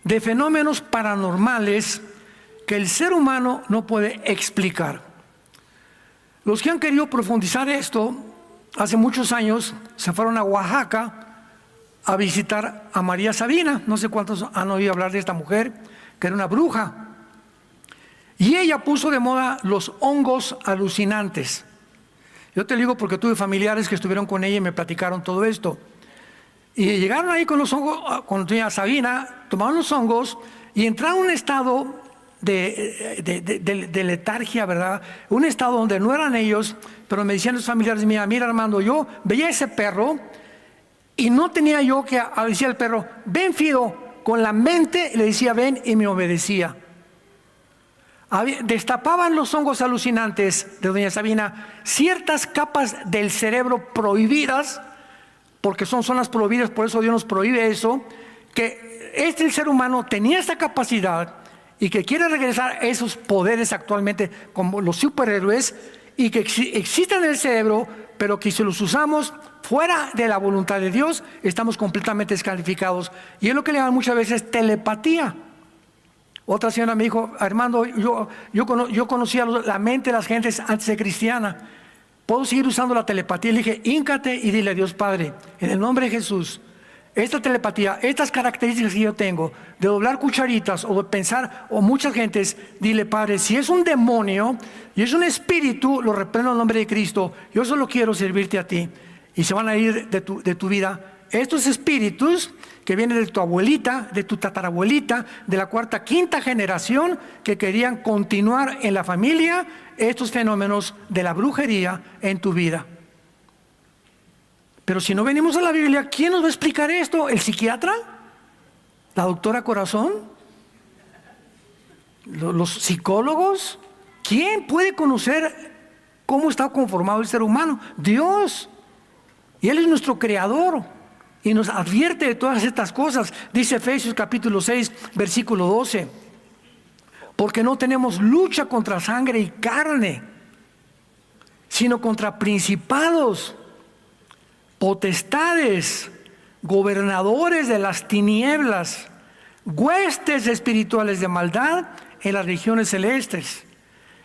de fenómenos paranormales que el ser humano no puede explicar. Los que han querido profundizar esto, hace muchos años se fueron a Oaxaca a visitar a María Sabina. No sé cuántos han oído hablar de esta mujer, que era una bruja. Y ella puso de moda los hongos alucinantes. Yo te digo porque tuve familiares que estuvieron con ella y me platicaron todo esto. Y llegaron ahí con los hongos, con doña Sabina, tomaron los hongos y entraron en un estado de letargia, ¿verdad? Un estado donde no eran ellos, pero me decían los familiares, mira Armando, yo veía ese perro y no tenía yo que decir al perro, ven Fido, con la mente le decía ven y me obedecía. Destapaban los hongos alucinantes de doña Sabina ciertas capas del cerebro prohibidas, porque son zonas prohibidas, por eso Dios nos prohíbe eso, que el ser humano tenía esa capacidad y que quiere regresar a esos poderes actualmente como los superhéroes y que existen en el cerebro, pero que si los usamos fuera de la voluntad de Dios, estamos completamente descalificados. Y es lo que le llaman muchas veces telepatía. Otra señora me dijo, Armando, yo conocía la mente de las gentes antes de cristiana. ¿Puedo seguir usando la telepatía? Le dije, híncate y dile a Dios Padre, en el nombre de Jesús, esta telepatía, estas características que yo tengo, de doblar cucharitas o de pensar, o muchas gentes, dile Padre, si es un demonio y es un espíritu, lo reprendo en el nombre de Cristo, yo solo quiero servirte a ti. Y se van a ir de tu vida estos espíritus que vienen de tu abuelita, de tu tatarabuelita, de la cuarta, quinta generación, que querían continuar en la familia estos fenómenos de la brujería en tu vida. Pero si no venimos a la Biblia, ¿quién nos va a explicar esto? ¿El psiquiatra? ¿La doctora Corazón? ¿Los psicólogos? ¿Quién puede conocer cómo está conformado el ser humano? Dios. Y Él es nuestro creador y nos advierte de todas estas cosas. Dice Efesios capítulo 6, versículo 12. Porque no tenemos lucha contra sangre y carne, sino contra principados, potestades, gobernadores de las tinieblas, huestes espirituales de maldad en las regiones celestes.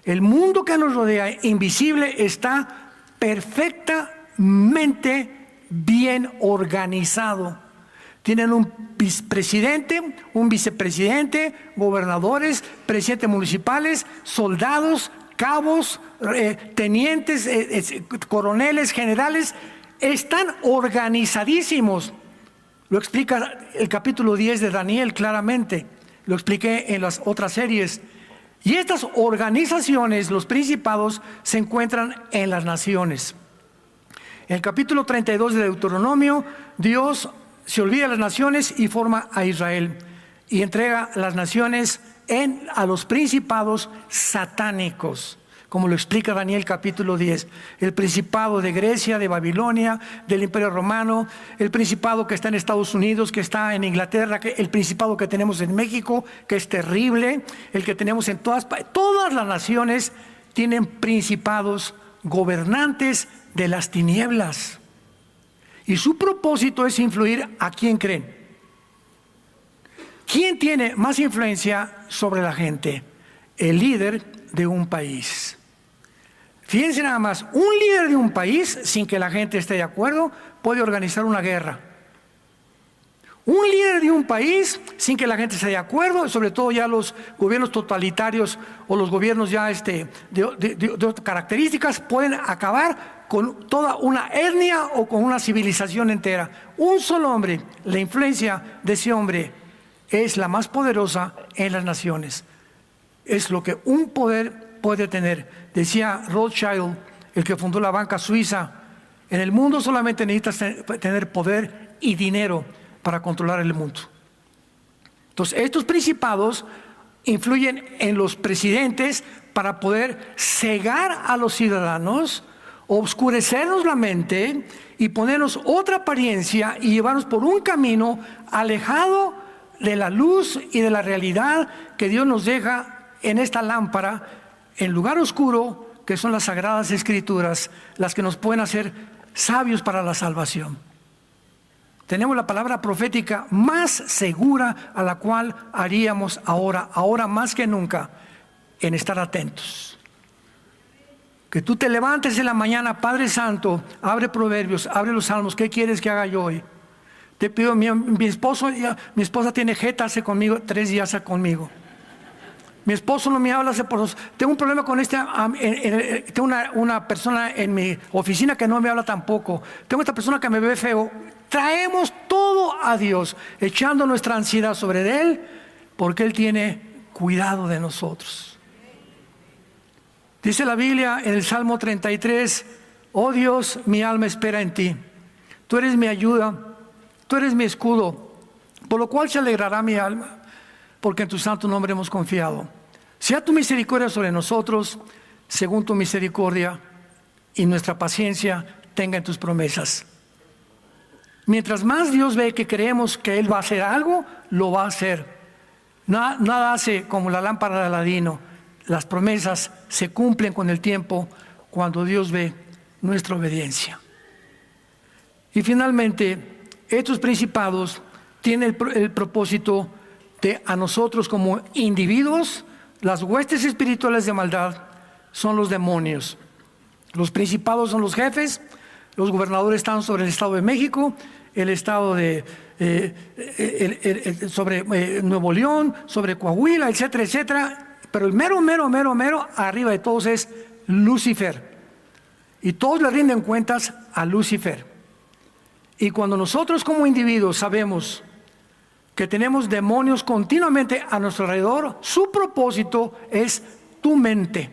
El mundo que nos rodea, invisible, está perfectamente bien organizado. Tienen un presidente, un vicepresidente, gobernadores, presidentes municipales, soldados, cabos, tenientes, coroneles, generales. Están organizadísimos. Lo explica el capítulo 10 de Daniel claramente. Lo expliqué en las otras series. Y estas organizaciones, los principados, se encuentran en las naciones. En el capítulo 32 de Deuteronomio, Dios se olvida de las naciones y forma a Israel. Y entrega las naciones a los principados satánicos, como lo explica Daniel capítulo 10. El principado de Grecia, de Babilonia, del Imperio Romano, el principado que está en Estados Unidos, que está en Inglaterra, el principado que tenemos en México, que es terrible, el que tenemos en todas las naciones tienen principados, gobernantes de las tinieblas. Y su propósito es influir a quién creen. ¿Quién tiene más influencia sobre la gente? El líder de un país. Fíjense nada más, un líder de un país, sin que la gente esté de acuerdo, puede organizar una guerra. Un líder de un país, sin que la gente esté de acuerdo, sobre todo ya los gobiernos totalitarios o los gobiernos ya de otras características, pueden acabar con toda una etnia o con una civilización entera. Un solo hombre, la influencia de ese hombre es la más poderosa en las naciones. Es lo que un poder puede tener. Decía Rothschild, el que fundó la banca suiza, en el mundo solamente necesitas tener poder y dinero para controlar el mundo. Entonces, estos principados influyen en los presidentes para poder cegar a los ciudadanos, obscurecernos la mente y ponernos otra apariencia y llevarnos por un camino alejado de la luz y de la realidad que Dios nos deja en esta lámpara, en lugar oscuro, que son las Sagradas Escrituras, las que nos pueden hacer sabios para la salvación. Tenemos la palabra profética más segura a la cual haríamos ahora más que nunca, en estar atentos. Que tú te levantes en la mañana, Padre Santo, abre Proverbios, abre los Salmos, ¿qué quieres que haga yo hoy? Te pido, mi esposa tiene jeta hace conmigo 3 días conmigo. Mi esposo no me habla hace por 2. Tengo un problema con tengo una persona en mi oficina que no me habla tampoco. Tengo esta persona que me ve feo. Traemos todo a Dios, echando nuestra ansiedad sobre Él, porque Él tiene cuidado de nosotros. Dice la Biblia en el Salmo 33, oh Dios, mi alma espera en ti. Tú eres mi ayuda, tú eres mi escudo, por lo cual se alegrará mi alma, porque en tu santo nombre hemos confiado. Sea tu misericordia sobre nosotros, según tu misericordia, y nuestra paciencia tenga en tus promesas. Mientras más Dios ve que creemos que Él va a hacer algo, lo va a hacer. Nada hace como la lámpara de Aladino. Las promesas se cumplen con el tiempo cuando Dios ve nuestra obediencia. Y finalmente, estos principados tienen el propósito a nosotros como individuos, las huestes espirituales de maldad son los demonios. Los principados son los jefes, los gobernadores están sobre el Estado de México, el Estado de sobre Nuevo León, sobre Coahuila, etcétera, etcétera. Pero el mero arriba de todos es Lucifer. Y todos le rinden cuentas a Lucifer. Y cuando nosotros como individuos sabemos que tenemos demonios continuamente a nuestro alrededor, su propósito es tu mente.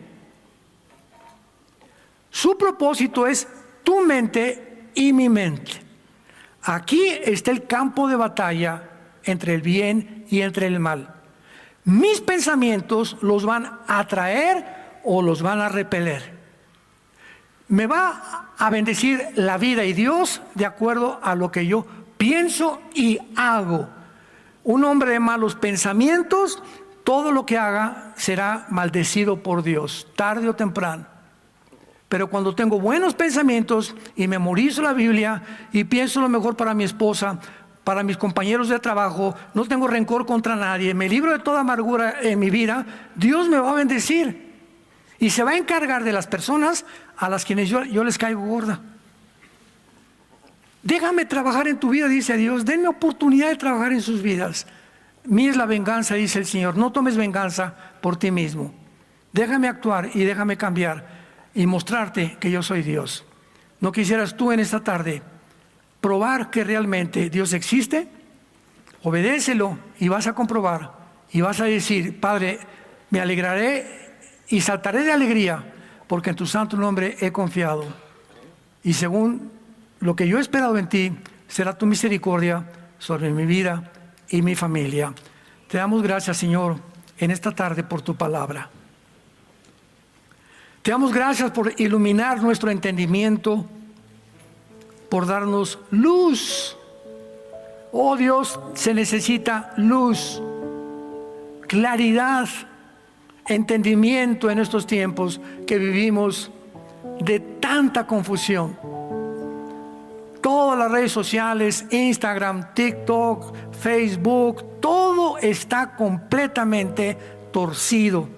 Su propósito es tu mente y mi mente. Aquí está el campo de batalla entre el bien y entre el mal. Mis pensamientos los van a atraer o los van a repeler. Me va a bendecir la vida y Dios de acuerdo a lo que yo pienso y hago. Un hombre de malos pensamientos, todo lo que haga será maldecido por Dios, tarde o temprano. Pero cuando tengo buenos pensamientos y memorizo la Biblia y pienso lo mejor para mi esposa, para mis compañeros de trabajo, no tengo rencor contra nadie, me libro de toda amargura en mi vida, Dios me va a bendecir. Y se va a encargar de las personas a las quienes yo les caigo gorda. Déjame trabajar en tu vida, dice Dios. Denme oportunidad de trabajar en sus vidas. Mía es la venganza, dice el Señor. No tomes venganza por ti mismo. Déjame actuar y déjame cambiar y mostrarte que yo soy Dios. ¿No quisieras tú en esta tarde probar que realmente Dios existe? Obedécelo y vas a comprobar y vas a decir: Padre, me alegraré y saltaré de alegría, porque en tu santo nombre he confiado. Y según lo que yo he esperado en ti, será tu misericordia sobre mi vida y mi familia. Te damos gracias, Señor, en esta tarde por tu palabra. Te damos gracias por iluminar nuestro entendimiento, por darnos luz. Oh Dios, se necesita luz, claridad, entendimiento en estos tiempos que vivimos de tanta confusión. Todas las redes sociales, Instagram, TikTok, Facebook, todo está completamente torcido,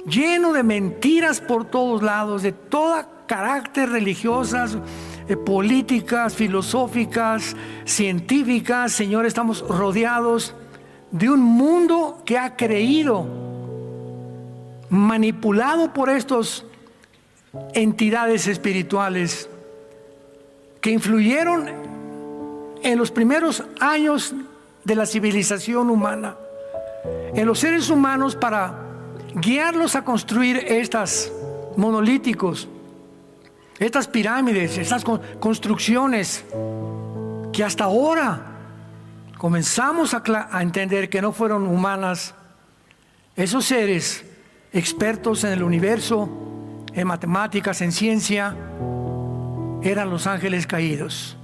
lleno de mentiras por todos lados, de todo carácter, religiosas, políticas, filosóficas, científicas. Señor, estamos rodeados de un mundo que ha creído, manipulado por estas entidades espirituales que influyeron en los primeros años de la civilización humana, en los seres humanos, para guiarlos a construir estas monolíticos, estas pirámides, estas construcciones que hasta ahora comenzamos a entender que no fueron humanas. Esos seres expertos en el universo, en matemáticas, en ciencia, eran los ángeles caídos,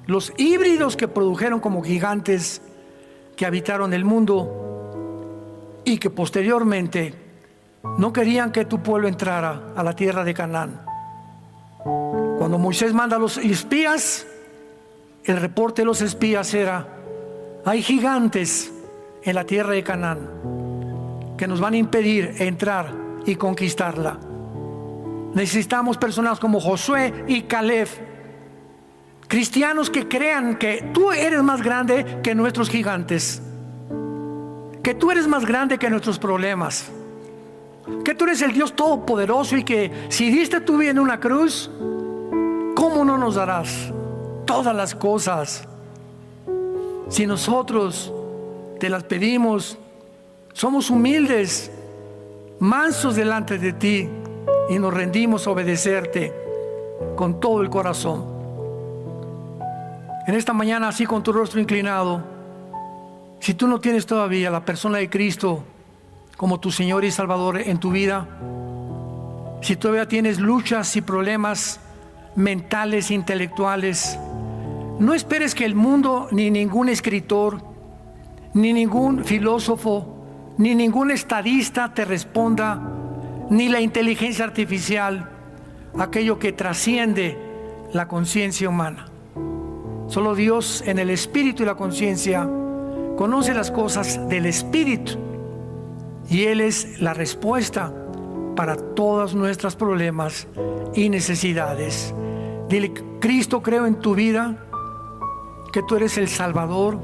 los híbridos que produjeron como gigantes que habitaron el mundo y que posteriormente no querían que tu pueblo entrara a la tierra de Canaán. Cuando Moisés manda a los espías, el reporte de los espías era: hay gigantes en la tierra de Canaán que nos van a impedir entrar y conquistarla. Necesitamos personas como Josué y Caleb, cristianos que crean que tú eres más grande que nuestros gigantes, que tú eres más grande que nuestros problemas, que tú eres el Dios todopoderoso y que si diste tu vida en una cruz, ¿cómo no nos darás todas las cosas? Si nosotros te las pedimos, somos humildes, mansos delante de ti, y nos rendimos a obedecerte con todo el corazón. En esta mañana, así con tu rostro inclinado, si tú no tienes todavía la persona de Cristo como tu Señor y Salvador en tu vida, si todavía tienes luchas y problemas mentales, intelectuales, no esperes que el mundo, ni ningún escritor, ni ningún filósofo, ni ningún estadista te responda, ni la inteligencia artificial, aquello que trasciende la conciencia humana. Solo Dios, en el espíritu y la conciencia, conoce las cosas del Espíritu y Él es la respuesta para todos nuestros problemas y necesidades. Dile: Cristo, creo en tu vida, que tú eres el Salvador,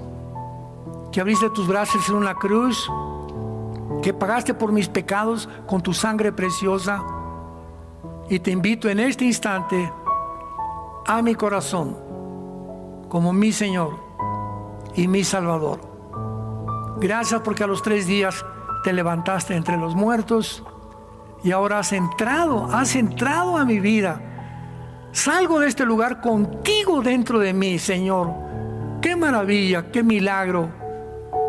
que abriste tus brazos en una cruz, que pagaste por mis pecados con tu sangre preciosa, y te invito en este instante a mi corazón como mi Señor y mi Salvador. Gracias porque a los 3 días te levantaste entre los muertos y ahora has entrado a mi vida. Salgo de este lugar contigo dentro de mí, Señor. Qué maravilla, qué milagro,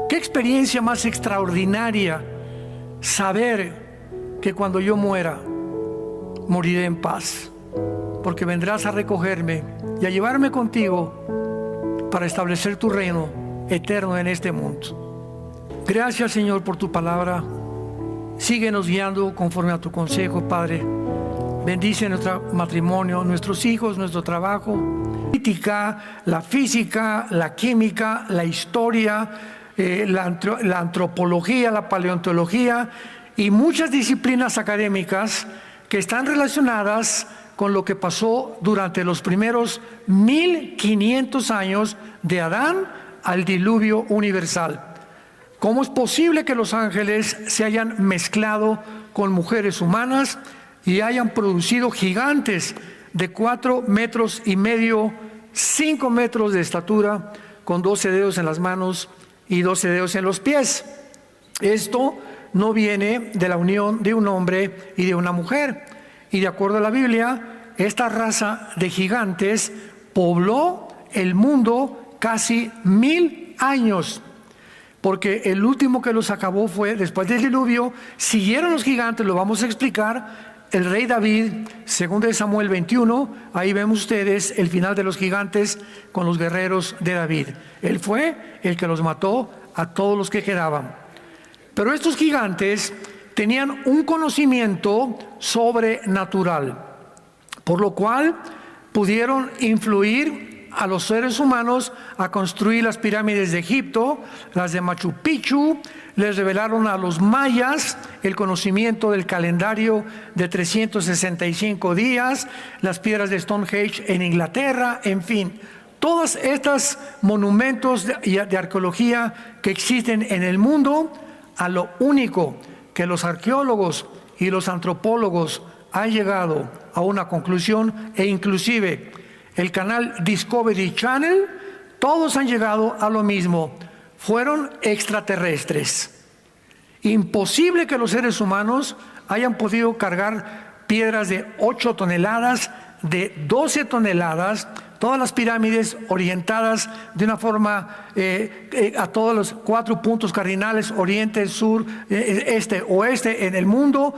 qué experiencia más extraordinaria saber que cuando yo muera, moriré en paz, porque vendrás a recogerme y a llevarme contigo para establecer tu reino eterno en este mundo. Gracias, Señor, por tu palabra. Síguenos guiando conforme a tu consejo, Padre. Bendice nuestro matrimonio, nuestros hijos, nuestro trabajo, la política, la física, la química, la historia, la antropología, la paleontología y muchas disciplinas académicas que están relacionadas con lo que pasó durante los primeros 1500 años de Adán al diluvio universal. ¿Cómo es posible que los ángeles se hayan mezclado con mujeres humanas y hayan producido gigantes de 4,5 metros, 5 metros de estatura, con 12 dedos en las manos y 12 dedos en los pies? Esto no viene de la unión de un hombre y de una mujer. Y de acuerdo a la Biblia, esta raza de gigantes pobló el mundo casi 1000 años. Porque el último que los acabó fue, después del diluvio, siguieron los gigantes, lo vamos a explicar. El rey David, 2 Samuel 21, ahí vemos ustedes el final de los gigantes con los guerreros de David. Él fue el que los mató a todos los que quedaban. Pero estos gigantes tenían un conocimiento sobrenatural, por lo cual pudieron influir a los seres humanos a construir las pirámides de Egipto, las de Machu Picchu. Les revelaron a los mayas el conocimiento del calendario de 365 días, las piedras de Stonehenge en Inglaterra, en fin. Todos estos monumentos de arqueología que existen en el mundo, a lo único que los arqueólogos y los antropólogos han llegado a una conclusión, e inclusive el canal Discovery Channel, todos han llegado a lo mismo: fueron extraterrestres. Imposible que los seres humanos hayan podido cargar piedras de 8 toneladas, de 12 toneladas, todas las pirámides orientadas de una forma a todos los 4 puntos cardinales: oriente, sur, este, oeste en el mundo.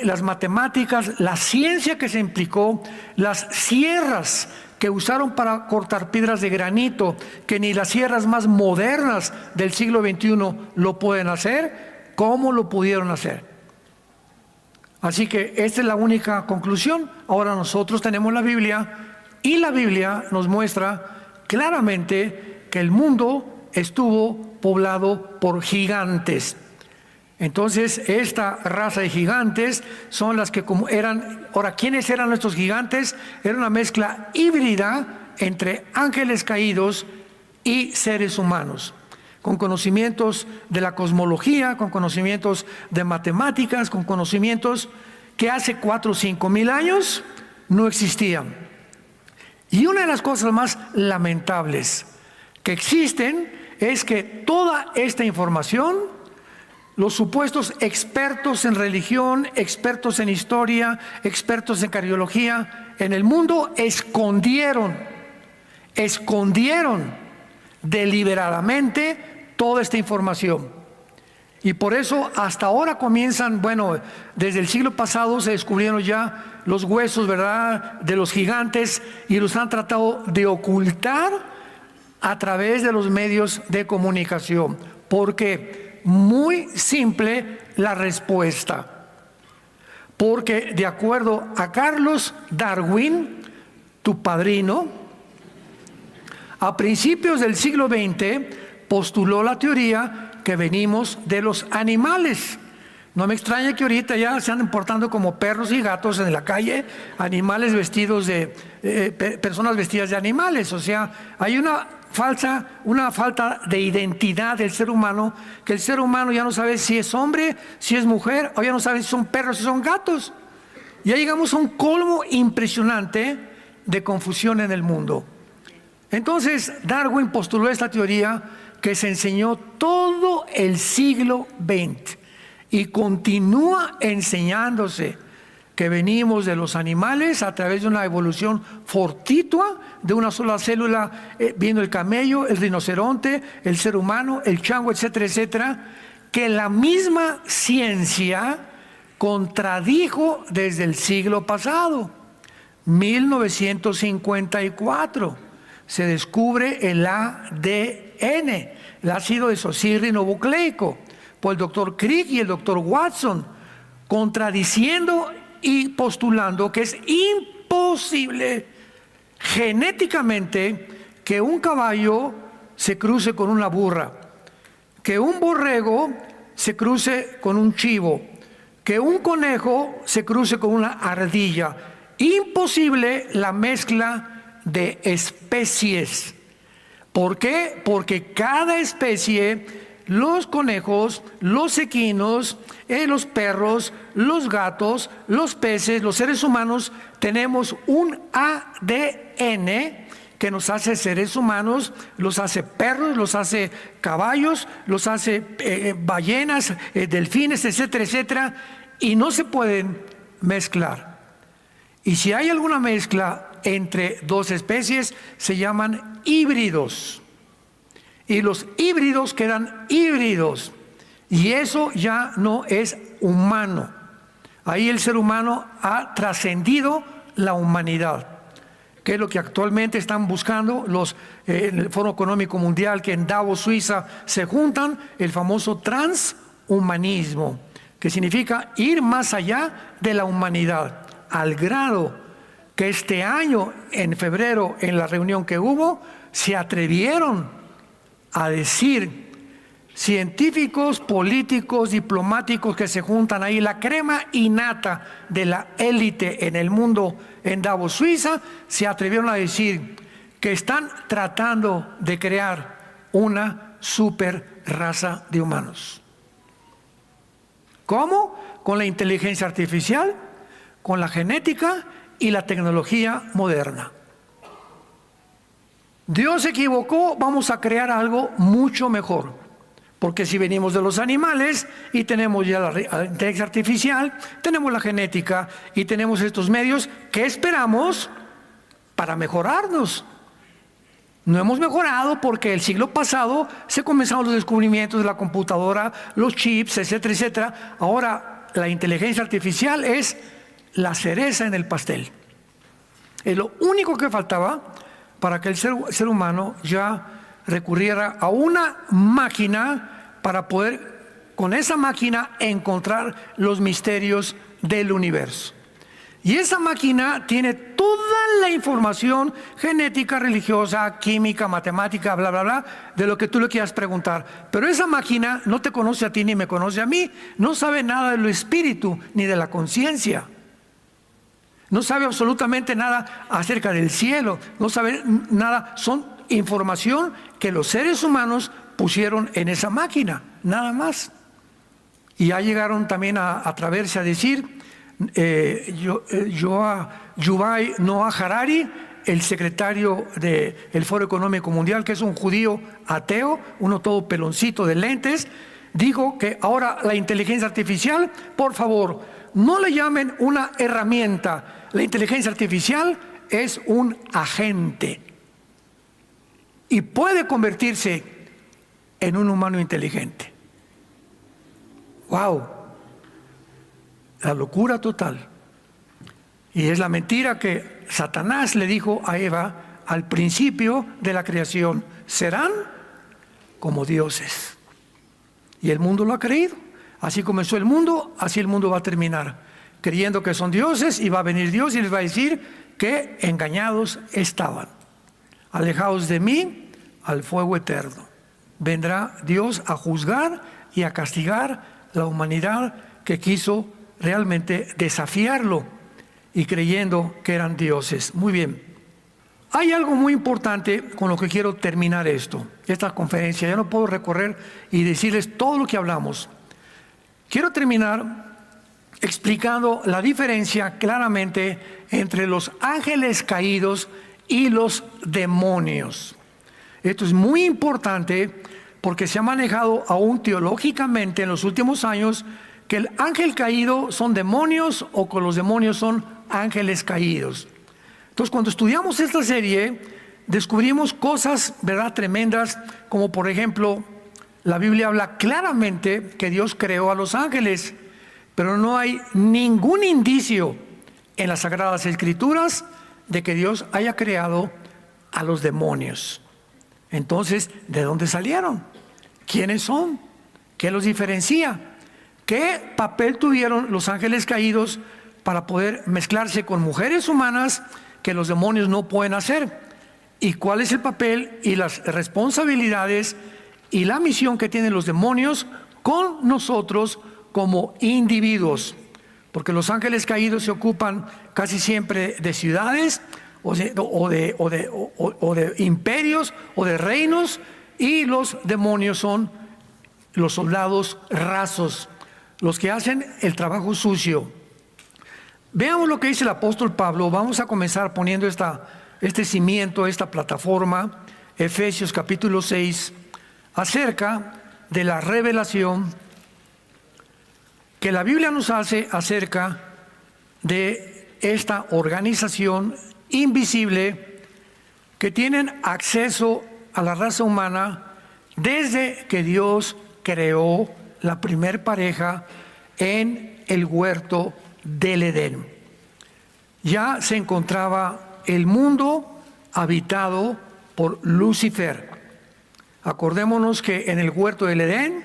Las matemáticas, la ciencia que se implicó, las sierras que usaron para cortar piedras de granito, que ni las sierras más modernas del siglo XXI lo pueden hacer. ¿Cómo lo pudieron hacer? Así que esta es la única conclusión. Ahora nosotros tenemos la Biblia, y la Biblia nos muestra claramente que el mundo estuvo poblado por gigantes. Entonces, esta raza de gigantes son las que como eran. Ahora, ¿quiénes eran estos gigantes? Era una mezcla híbrida entre ángeles caídos y seres humanos, con conocimientos de la cosmología, con conocimientos de matemáticas, con conocimientos que hace 4 o 5 mil años no existían. Y una de las cosas más lamentables que existen es que toda esta información, los supuestos expertos en religión, expertos en historia, expertos en cardiología en el mundo, escondieron deliberadamente toda esta información. Y por eso hasta ahora comienzan, desde el siglo pasado se descubrieron ya los huesos, ¿verdad?, de los gigantes, y los han tratado de ocultar a través de los medios de comunicación. Porque muy simple la respuesta. Porque de acuerdo a Carlos Darwin, tu padrino, a principios del siglo XX, postuló la teoría que venimos de los animales. No me extraña que ahorita ya se andan portando como perros y gatos en la calle, animales vestidos de, personas vestidas de animales. O sea, hay una falta de identidad del ser humano, que el ser humano ya no sabe si es hombre, si es mujer, o ya no sabe si son perros, si son gatos. Ya llegamos a un colmo impresionante de confusión en el mundo. Entonces, Darwin postuló esta teoría que se enseñó todo el siglo XX y continúa enseñándose, que venimos de los animales a través de una evolución fortuita de una sola célula, viendo el camello, el rinoceronte, el ser humano, el chango, etcétera, etcétera, que la misma ciencia contradijo desde el siglo pasado. 1954 se descubre el ADN, el ácido desoxirribonucleico, por el doctor Crick y el doctor Watson, contradiciendo y postulando que es imposible genéticamente que un caballo se cruce con una burra, que un borrego se cruce con un chivo, que un conejo se cruce con una ardilla. Imposible la mezcla de especies. ¿Por qué? Porque cada especie, los conejos, los equinos, los perros, los gatos, los peces, los seres humanos, tenemos un ADN que nos hace seres humanos, los hace perros, los hace caballos, los hace ballenas, delfines, etcétera, etcétera, y no se pueden mezclar. Y si hay alguna mezcla entre dos especies, se llaman híbridos. Y los híbridos quedan híbridos. Y eso ya no es humano. Ahí el ser humano ha trascendido la humanidad, que es lo que actualmente están buscando en el Foro Económico Mundial, que en Davos, Suiza, se juntan, el famoso transhumanismo, que significa ir más allá de la humanidad, al grado que este año, en febrero, en la reunión que hubo, se atrevieron a decir científicos, políticos, diplomáticos que se juntan ahí, la crema innata de la élite en el mundo en Davos, Suiza, se atrevieron a decir que están tratando de crear una super raza de humanos. ¿Cómo? Con la inteligencia artificial, con la genética y la tecnología moderna. Dios se equivocó, vamos a crear algo mucho mejor. Porque si venimos de los animales y tenemos ya la inteligencia artificial, tenemos la genética y tenemos estos medios, ¿qué esperamos para mejorarnos? No hemos mejorado porque el siglo pasado se comenzaron los descubrimientos de la computadora, los chips, etcétera, etcétera. Ahora la inteligencia artificial es la cereza en el pastel. Es lo único que faltaba para que el ser humano ya recurriera a una máquina para poder, con esa máquina, encontrar los misterios del universo. Y esa máquina tiene toda la información genética, religiosa, química, matemática, bla, bla, bla, de lo que tú le quieras preguntar. Pero esa máquina no te conoce a ti ni me conoce a mí. No sabe nada del espíritu ni de la conciencia. No sabe absolutamente nada acerca del cielo. No sabe nada. Son información que los seres humanos pusieron en esa máquina, nada más. Y ya llegaron también a atreverse a decir, Yuval Noah Harari, el secretario del Foro Económico Mundial, que es un judío ateo, uno todo peloncito de lentes, dijo que ahora la inteligencia artificial, por favor, no le llamen una herramienta. La inteligencia artificial es un agente y puede convertirse en un humano inteligente. ¡Wow! La locura total. Y es la mentira que Satanás le dijo a Eva al principio de la creación: serán como dioses. Y el mundo lo ha creído. Así comenzó el mundo, así el mundo va a terminar, creyendo que son dioses, y va a venir Dios y les va a decir que engañados estaban. Alejaos de mí al fuego eterno. vendrá Dios a juzgar y a castigar la humanidad que quiso realmente desafiarlo y creyendo que eran dioses. Muy bien. Hay algo muy importante con lo que quiero terminar esta conferencia. Ya no puedo recorrer y decirles todo lo que hablamos. Quiero terminar explicando la diferencia claramente entre los ángeles caídos y los demonios. Esto es muy importante porque se ha manejado aún teológicamente en los últimos años que el ángel caído son demonios o que los demonios son ángeles caídos. Entonces, cuando estudiamos esta serie, descubrimos cosas, ¿verdad?, tremendas, como por ejemplo, la Biblia habla claramente que Dios creó a los ángeles, pero no hay ningún indicio en las Sagradas Escrituras de que Dios haya creado a los demonios. Entonces, ¿de dónde salieron? ¿Quiénes son? ¿Qué los diferencia? ¿Qué papel tuvieron los ángeles caídos para poder mezclarse con mujeres humanas que los demonios no pueden hacer? ¿Y cuál es el papel y las responsabilidades y la misión que tienen los demonios con nosotros como individuos? Porque los ángeles caídos se ocupan casi siempre de ciudades o de imperios o de reinos, y los demonios son los soldados rasos, los que hacen el trabajo sucio. Veamos lo que dice el apóstol Pablo. Vamos a comenzar poniendo este cimiento, esta plataforma, Efesios capítulo 6, acerca de la revelación que la Biblia nos hace acerca de esta organización invisible que tienen acceso a la raza humana desde que Dios creó la primer pareja en el huerto del Edén. Ya se encontraba el mundo habitado por Lucifer. Acordémonos que en el huerto del Edén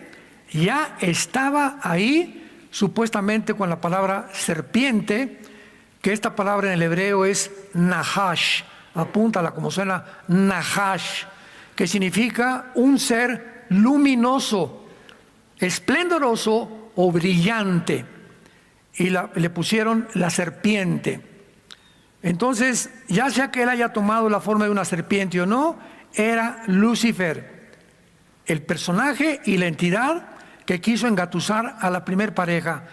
ya estaba ahí, supuestamente con la palabra serpiente, que esta palabra en el hebreo es Nahash. Apúntala como suena, Nahash, que significa un ser luminoso, esplendoroso o brillante. Y le pusieron la serpiente. Entonces, ya sea que él haya tomado la forma de una serpiente o no, era Lucifer, el personaje y la entidad que quiso engatusar a la primer pareja.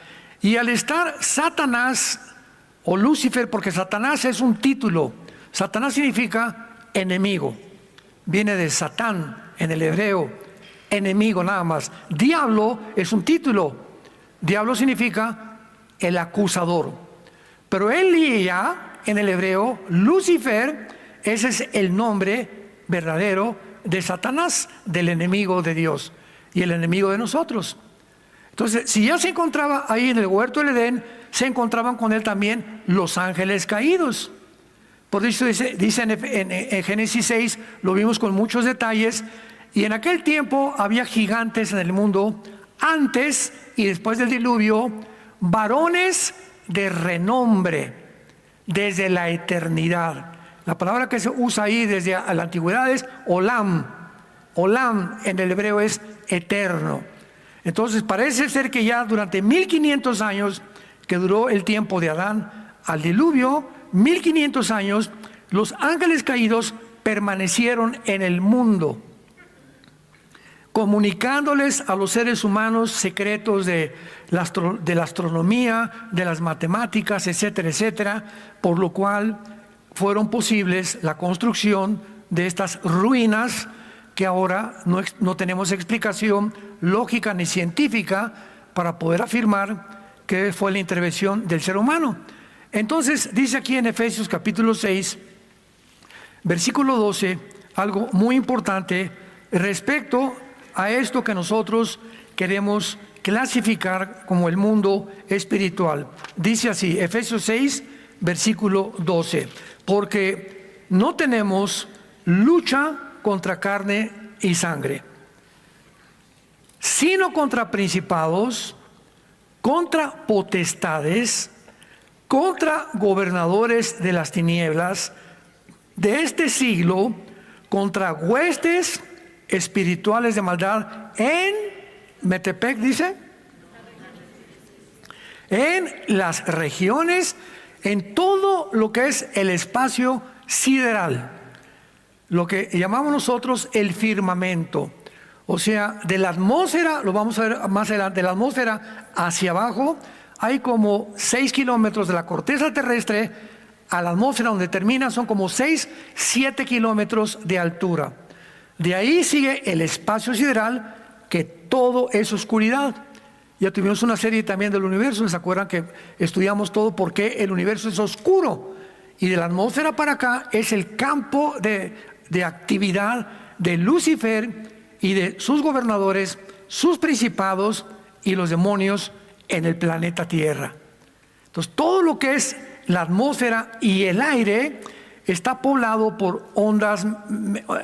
Y al estar Satanás o Lucifer, porque Satanás es un título, Satanás significa enemigo, viene de Satán en el hebreo, enemigo nada más. Diablo es un título, diablo significa el acusador. Pero Elía, en el hebreo, Lucifer, ese es el nombre verdadero de Satanás, del enemigo de Dios y el enemigo de nosotros. Entonces, si ya se encontraba ahí en el huerto del Edén, se encontraban con él también los ángeles caídos. Por eso dice en Génesis 6, lo vimos con muchos detalles, y en aquel tiempo había gigantes en el mundo, antes y después del diluvio, varones de renombre, desde la eternidad. La palabra que se usa ahí desde la antigüedad es olam. Olam en el hebreo es eterno. Entonces parece ser que ya durante 1500 años, que duró el tiempo de Adán al diluvio, 1500 años, los ángeles caídos permanecieron en el mundo, comunicándoles a los seres humanos secretos de la astronomía, de las matemáticas, etcétera, etcétera, por lo cual fueron posibles la construcción de estas ruinas que ahora no tenemos explicación lógica ni científica para poder afirmar que fue la intervención del ser humano. Entonces dice aquí en Efesios capítulo 6, versículo 12, algo muy importante respecto a esto que nosotros queremos clasificar como el mundo espiritual. Dice así, Efesios 6, versículo 12, porque no tenemos lucha contra carne y sangre, sino contra principados, contra potestades, contra gobernadores de las tinieblas de este siglo, contra huestes espirituales de maldad en Metepec, dice, en las regiones, en todo lo que es el espacio sideral, lo que llamamos nosotros el firmamento. O sea, de la atmósfera, lo vamos a ver más adelante, de la atmósfera hacia abajo, hay como 6 kilómetros de la corteza terrestre a la atmósfera, donde termina, son como 6, 7 kilómetros de altura. De ahí sigue el espacio sideral, que todo es oscuridad. Ya tuvimos una serie también del universo, ¿se acuerdan que estudiamos todo por qué el universo es oscuro? Y de la atmósfera para acá es el campo de actividad de Lucifer y de sus gobernadores, sus principados y los demonios en el planeta Tierra. Entonces, todo lo que es la atmósfera y el aire está poblado por ondas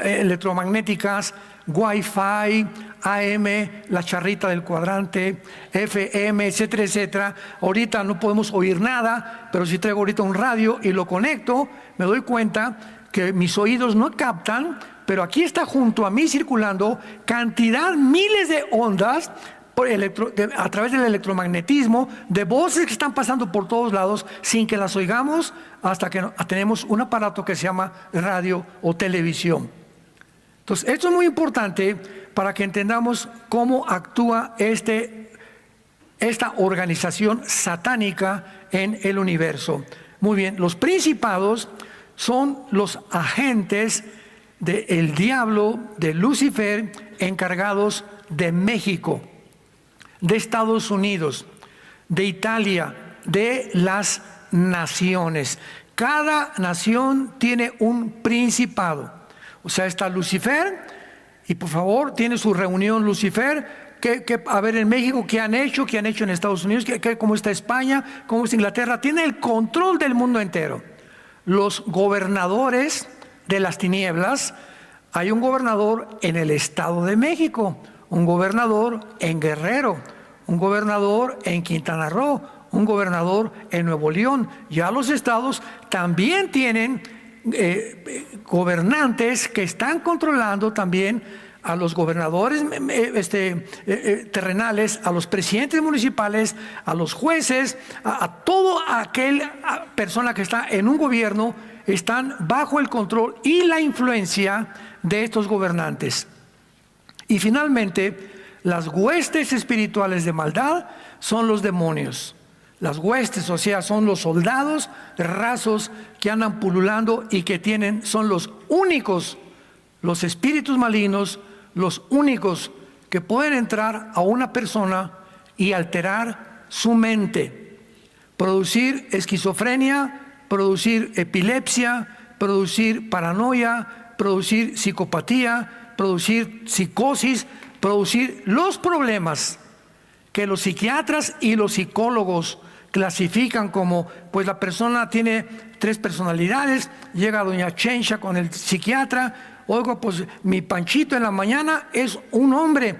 electromagnéticas, Wi-Fi, AM, la charrita del cuadrante, FM, etcétera, etcétera. Ahorita no podemos oír nada, pero si traigo ahorita un radio y lo conecto, me doy cuenta que mis oídos no captan, pero aquí está junto a mí circulando cantidad, miles de ondas a través del electromagnetismo, de voces que están pasando por todos lados sin que las oigamos, hasta que tenemos un aparato que se llama radio o televisión. Entonces, esto es muy importante para que entendamos cómo actúa esta organización satánica en el universo. Muy bien, los principados son los agentes del diablo, de Lucifer, encargados de México, de Estados Unidos, de Italia, de las naciones. Cada nación tiene un principado. O sea, está Lucifer, y por favor, tiene su reunión Lucifer, a ver en México qué han hecho en Estados Unidos, cómo está España, cómo está Inglaterra. Tiene el control del mundo entero. Los gobernadores de las tinieblas, hay un gobernador en el Estado de México, un gobernador en Guerrero, un gobernador en Quintana Roo, un gobernador en Nuevo León. Ya los estados también tienen gobernantes que están controlando también a los gobernadores terrenales, a los presidentes municipales, a los jueces, a toda aquella persona que está en un gobierno, están bajo el control y la influencia de estos gobernantes. Y finalmente, las huestes espirituales de maldad son los demonios. Las huestes, o sea, son los soldados rasos que andan pululando y que son los únicos, los espíritus malignos, los únicos que pueden entrar a una persona y alterar su mente, producir esquizofrenia, producir epilepsia, producir paranoia, producir psicopatía, producir psicosis, producir los problemas que los psiquiatras y los psicólogos clasifican como, pues la persona tiene 3 personalidades. Llega doña Chencha con el psiquiatra: oigo, pues mi Panchito en la mañana es un hombre,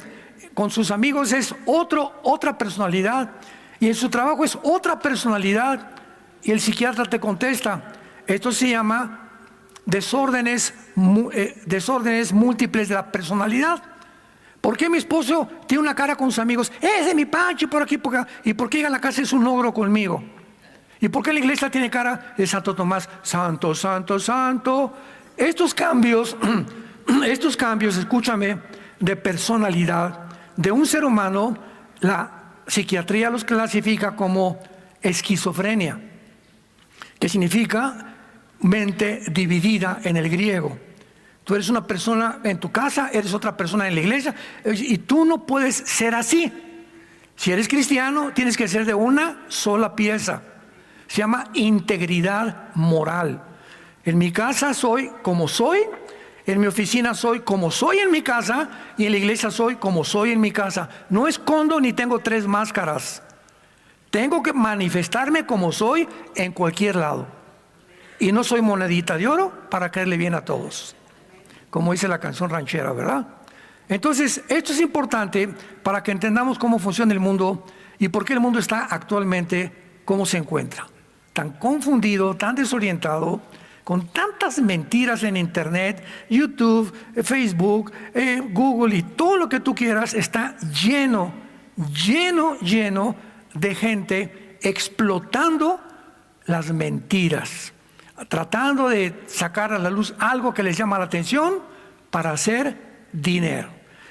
con sus amigos es otra personalidad, y en su trabajo es otra personalidad. Y el psiquiatra te contesta: esto se llama desórdenes múltiples de la personalidad. ¿Por qué mi esposo tiene una cara con sus amigos? Ese es mi Pancho, por aquí, por acá. ¿Y por qué llega a la casa es un ogro conmigo? ¿Y por qué la iglesia tiene cara de Santo Tomás? Santo, santo, santo. Estos cambios, escúchame, de personalidad de un ser humano, la psiquiatría los clasifica como esquizofrenia, que significa mente dividida en el griego. Tú eres una persona en tu casa, eres otra persona en la iglesia, y tú no puedes ser así. Si eres cristiano, tienes que ser de una sola pieza. Se llama integridad moral. En mi casa soy como soy, en mi oficina soy como soy en mi casa, y en la iglesia soy como soy en mi casa. No escondo ni tengo 3 máscaras. Tengo que manifestarme como soy en cualquier lado. Y no soy monedita de oro para caerle bien a todos, como dice la canción ranchera, ¿verdad? Entonces, esto es importante para que entendamos cómo funciona el mundo y por qué el mundo está actualmente como se encuentra. Tan confundido, tan desorientado, Con tantas mentiras en Internet, YouTube, Facebook, Google y todo lo que tú quieras, está lleno de gente explotando las mentiras, tratando de sacar a la luz algo que les llama la atención para hacer dinero.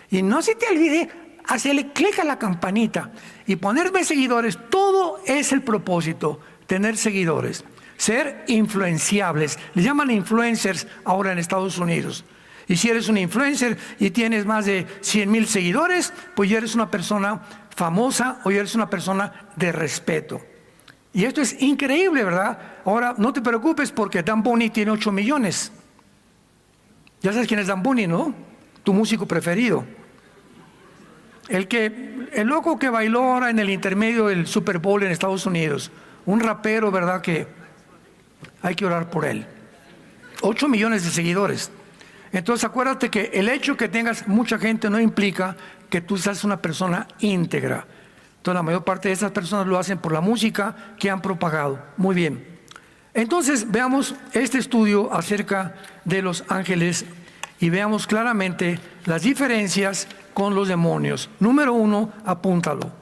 Y no se te olvide hacerle clic a la campanita y ponerme seguidores. Todo es el propósito, tener seguidores, ser influenciables. Le llaman influencers ahora en Estados Unidos. Y si eres un influencer y tienes más de 100,000 seguidores, pues ya eres una persona famosa o ya eres una persona de respeto. Y esto es increíble, ¿verdad? Ahora, no te preocupes porque Dan Bunny tiene 8 millones. Ya sabes quién es Dan Bunny, ¿no? Tu músico preferido. El loco que bailó ahora en el intermedio del Super Bowl en Estados Unidos. Un rapero, ¿verdad? Que hay que orar por él. 8 millones de seguidores. Entonces acuérdate que el hecho que tengas mucha gente no implica que tú seas una persona íntegra. Entonces la mayor parte de esas personas lo hacen por la música que han propagado. Muy bien. Entonces veamos este estudio acerca de los ángeles y veamos claramente las diferencias con los demonios. Número 1, apúntalo.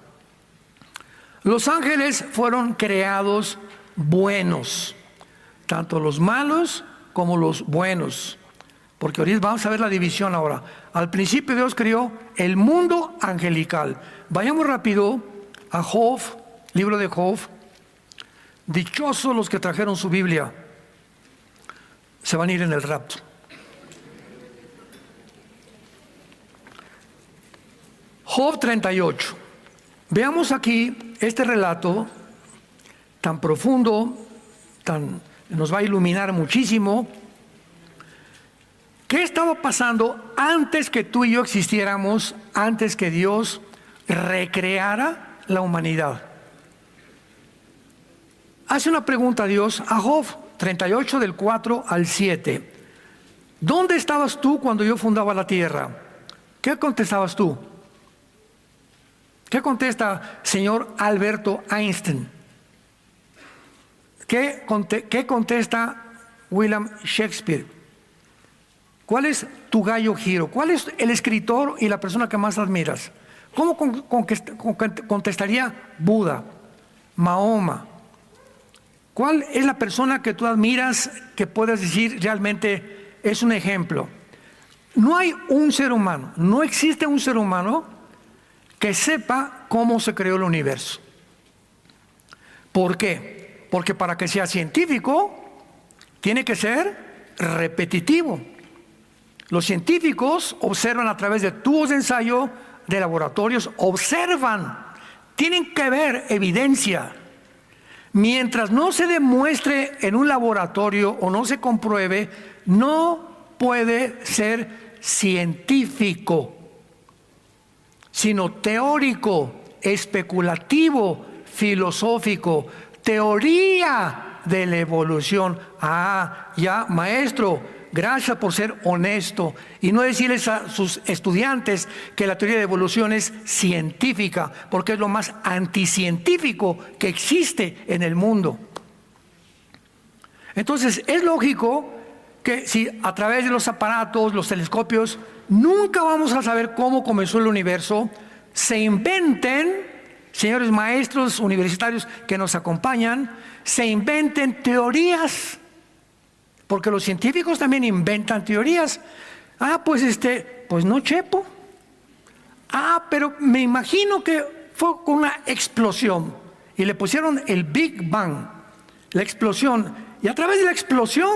Los ángeles fueron creados buenos, tanto los malos como los buenos. Porque ahorita vamos a ver la división ahora. Al principio Dios creó el mundo angelical. Vayamos rápido a Job, libro de Job. Dichosos los que trajeron su Biblia. Se van a ir en el rapto. Job 38. Veamos aquí este relato tan profundo, nos va a iluminar muchísimo. ¿Qué estaba pasando antes que tú y yo existiéramos, antes que Dios recreara la humanidad? Hace una pregunta a Dios a Job 38 del 4 al 7. ¿Dónde estabas tú cuando yo fundaba la tierra? ¿Qué contestabas tú? ¿Qué contesta señor Alberto Einstein? ¿Qué contesta William Shakespeare? ¿Cuál es tu gallo giro? ¿Cuál es el escritor y la persona que más admiras? ¿Cómo contestaría Buda, Mahoma? ¿Cuál es la persona que tú admiras que puedas decir realmente es un ejemplo? No hay un ser humano, no existe un ser humano que sepa cómo se creó el universo. ¿Por qué? Porque para que sea científico tiene que ser repetitivo. Los científicos observan a través de tubos de ensayo, de laboratorios, observan, tienen que ver evidencia. Mientras no se demuestre en un laboratorio o no se compruebe, no puede ser científico, sino teórico, especulativo, filosófico, teoría de la evolución. Ah, ya, maestro, gracias por ser honesto y no decirles a sus estudiantes que la teoría de evolución es científica, porque es lo más anticientífico que existe en el mundo. Entonces es lógico que si a través de los aparatos, los telescopios, nunca vamos a saber cómo comenzó el universo, se inventen, señores maestros universitarios que nos acompañan, se inventen teorías. Porque los científicos también inventan teorías. Pues no, chepo. Pero me imagino que fue con una explosión. Y le pusieron el Big Bang, la explosión. Y a través de la explosión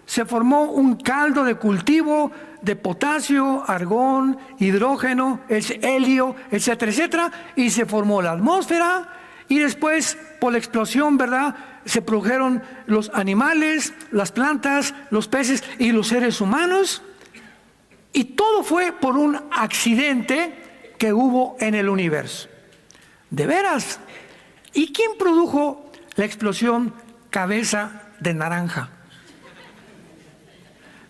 se formó un caldo de cultivo de potasio, argón, hidrógeno, helio, etcétera, etcétera. Y se formó la atmósfera. Y después, por la explosión, ¿verdad?, se produjeron los animales, las plantas, los peces y los seres humanos. Y todo fue por un accidente que hubo en el universo. ¿De veras? ¿Y quién produjo la explosión cabeza de naranja?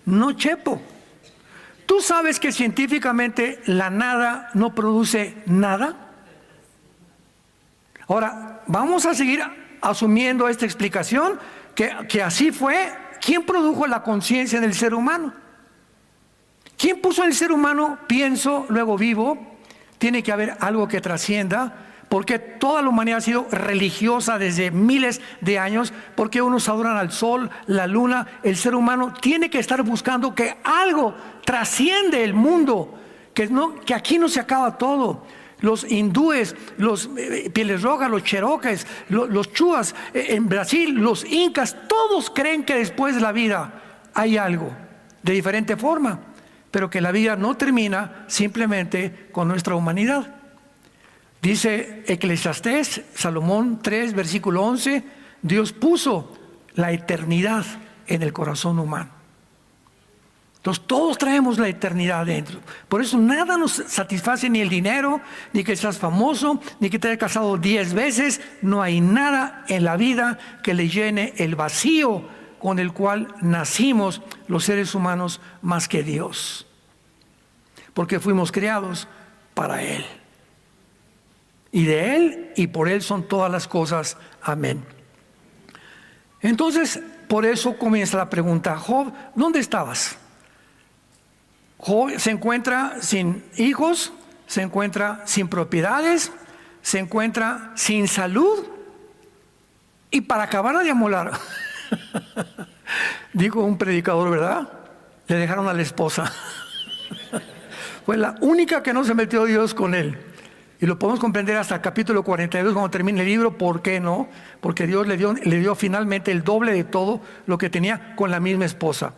No, chepo. ¿Tú sabes que científicamente la nada no produce nada? Ahora, vamos a seguir asumiendo esta explicación, que así fue ¿quién produjo la conciencia del ser humano? ¿Quién puso en el ser humano pienso, luego vivo? Tiene que haber algo que trascienda, porque toda la humanidad ha sido religiosa desde miles de años, porque unos adoran al sol, la luna. El ser humano tiene que estar buscando que algo trasciende el mundo, que aquí no se acaba todo. Los hindúes, los pieles rojas, los cherokees, los chuas, en Brasil, los incas, todos creen que después de la vida hay algo, de diferente forma, pero que la vida no termina simplemente con nuestra humanidad. Dice Eclesiastés, Salomón 3, versículo 11, Dios puso la eternidad en el corazón humano. Entonces todos traemos la eternidad dentro. Por eso nada nos satisface, ni el dinero, ni que seas famoso, ni que te hayas casado 10 veces. No hay nada en la vida que le llene el vacío con el cual nacimos los seres humanos más que Dios. Porque fuimos creados para Él. Y de Él y por Él son todas las cosas. Amén. Entonces, por eso comienza la pregunta. Job, ¿dónde estabas? Job se encuentra sin hijos, se encuentra sin propiedades, se encuentra sin salud. Y para acabar de amolar, dijo un predicador, ¿verdad? Le dejaron a la esposa. Fue la única que no se metió Dios con él. Y lo podemos comprender hasta el capítulo 42 cuando termine el libro. ¿Por qué no? Porque Dios le dio finalmente el doble de todo lo que tenía con la misma esposa.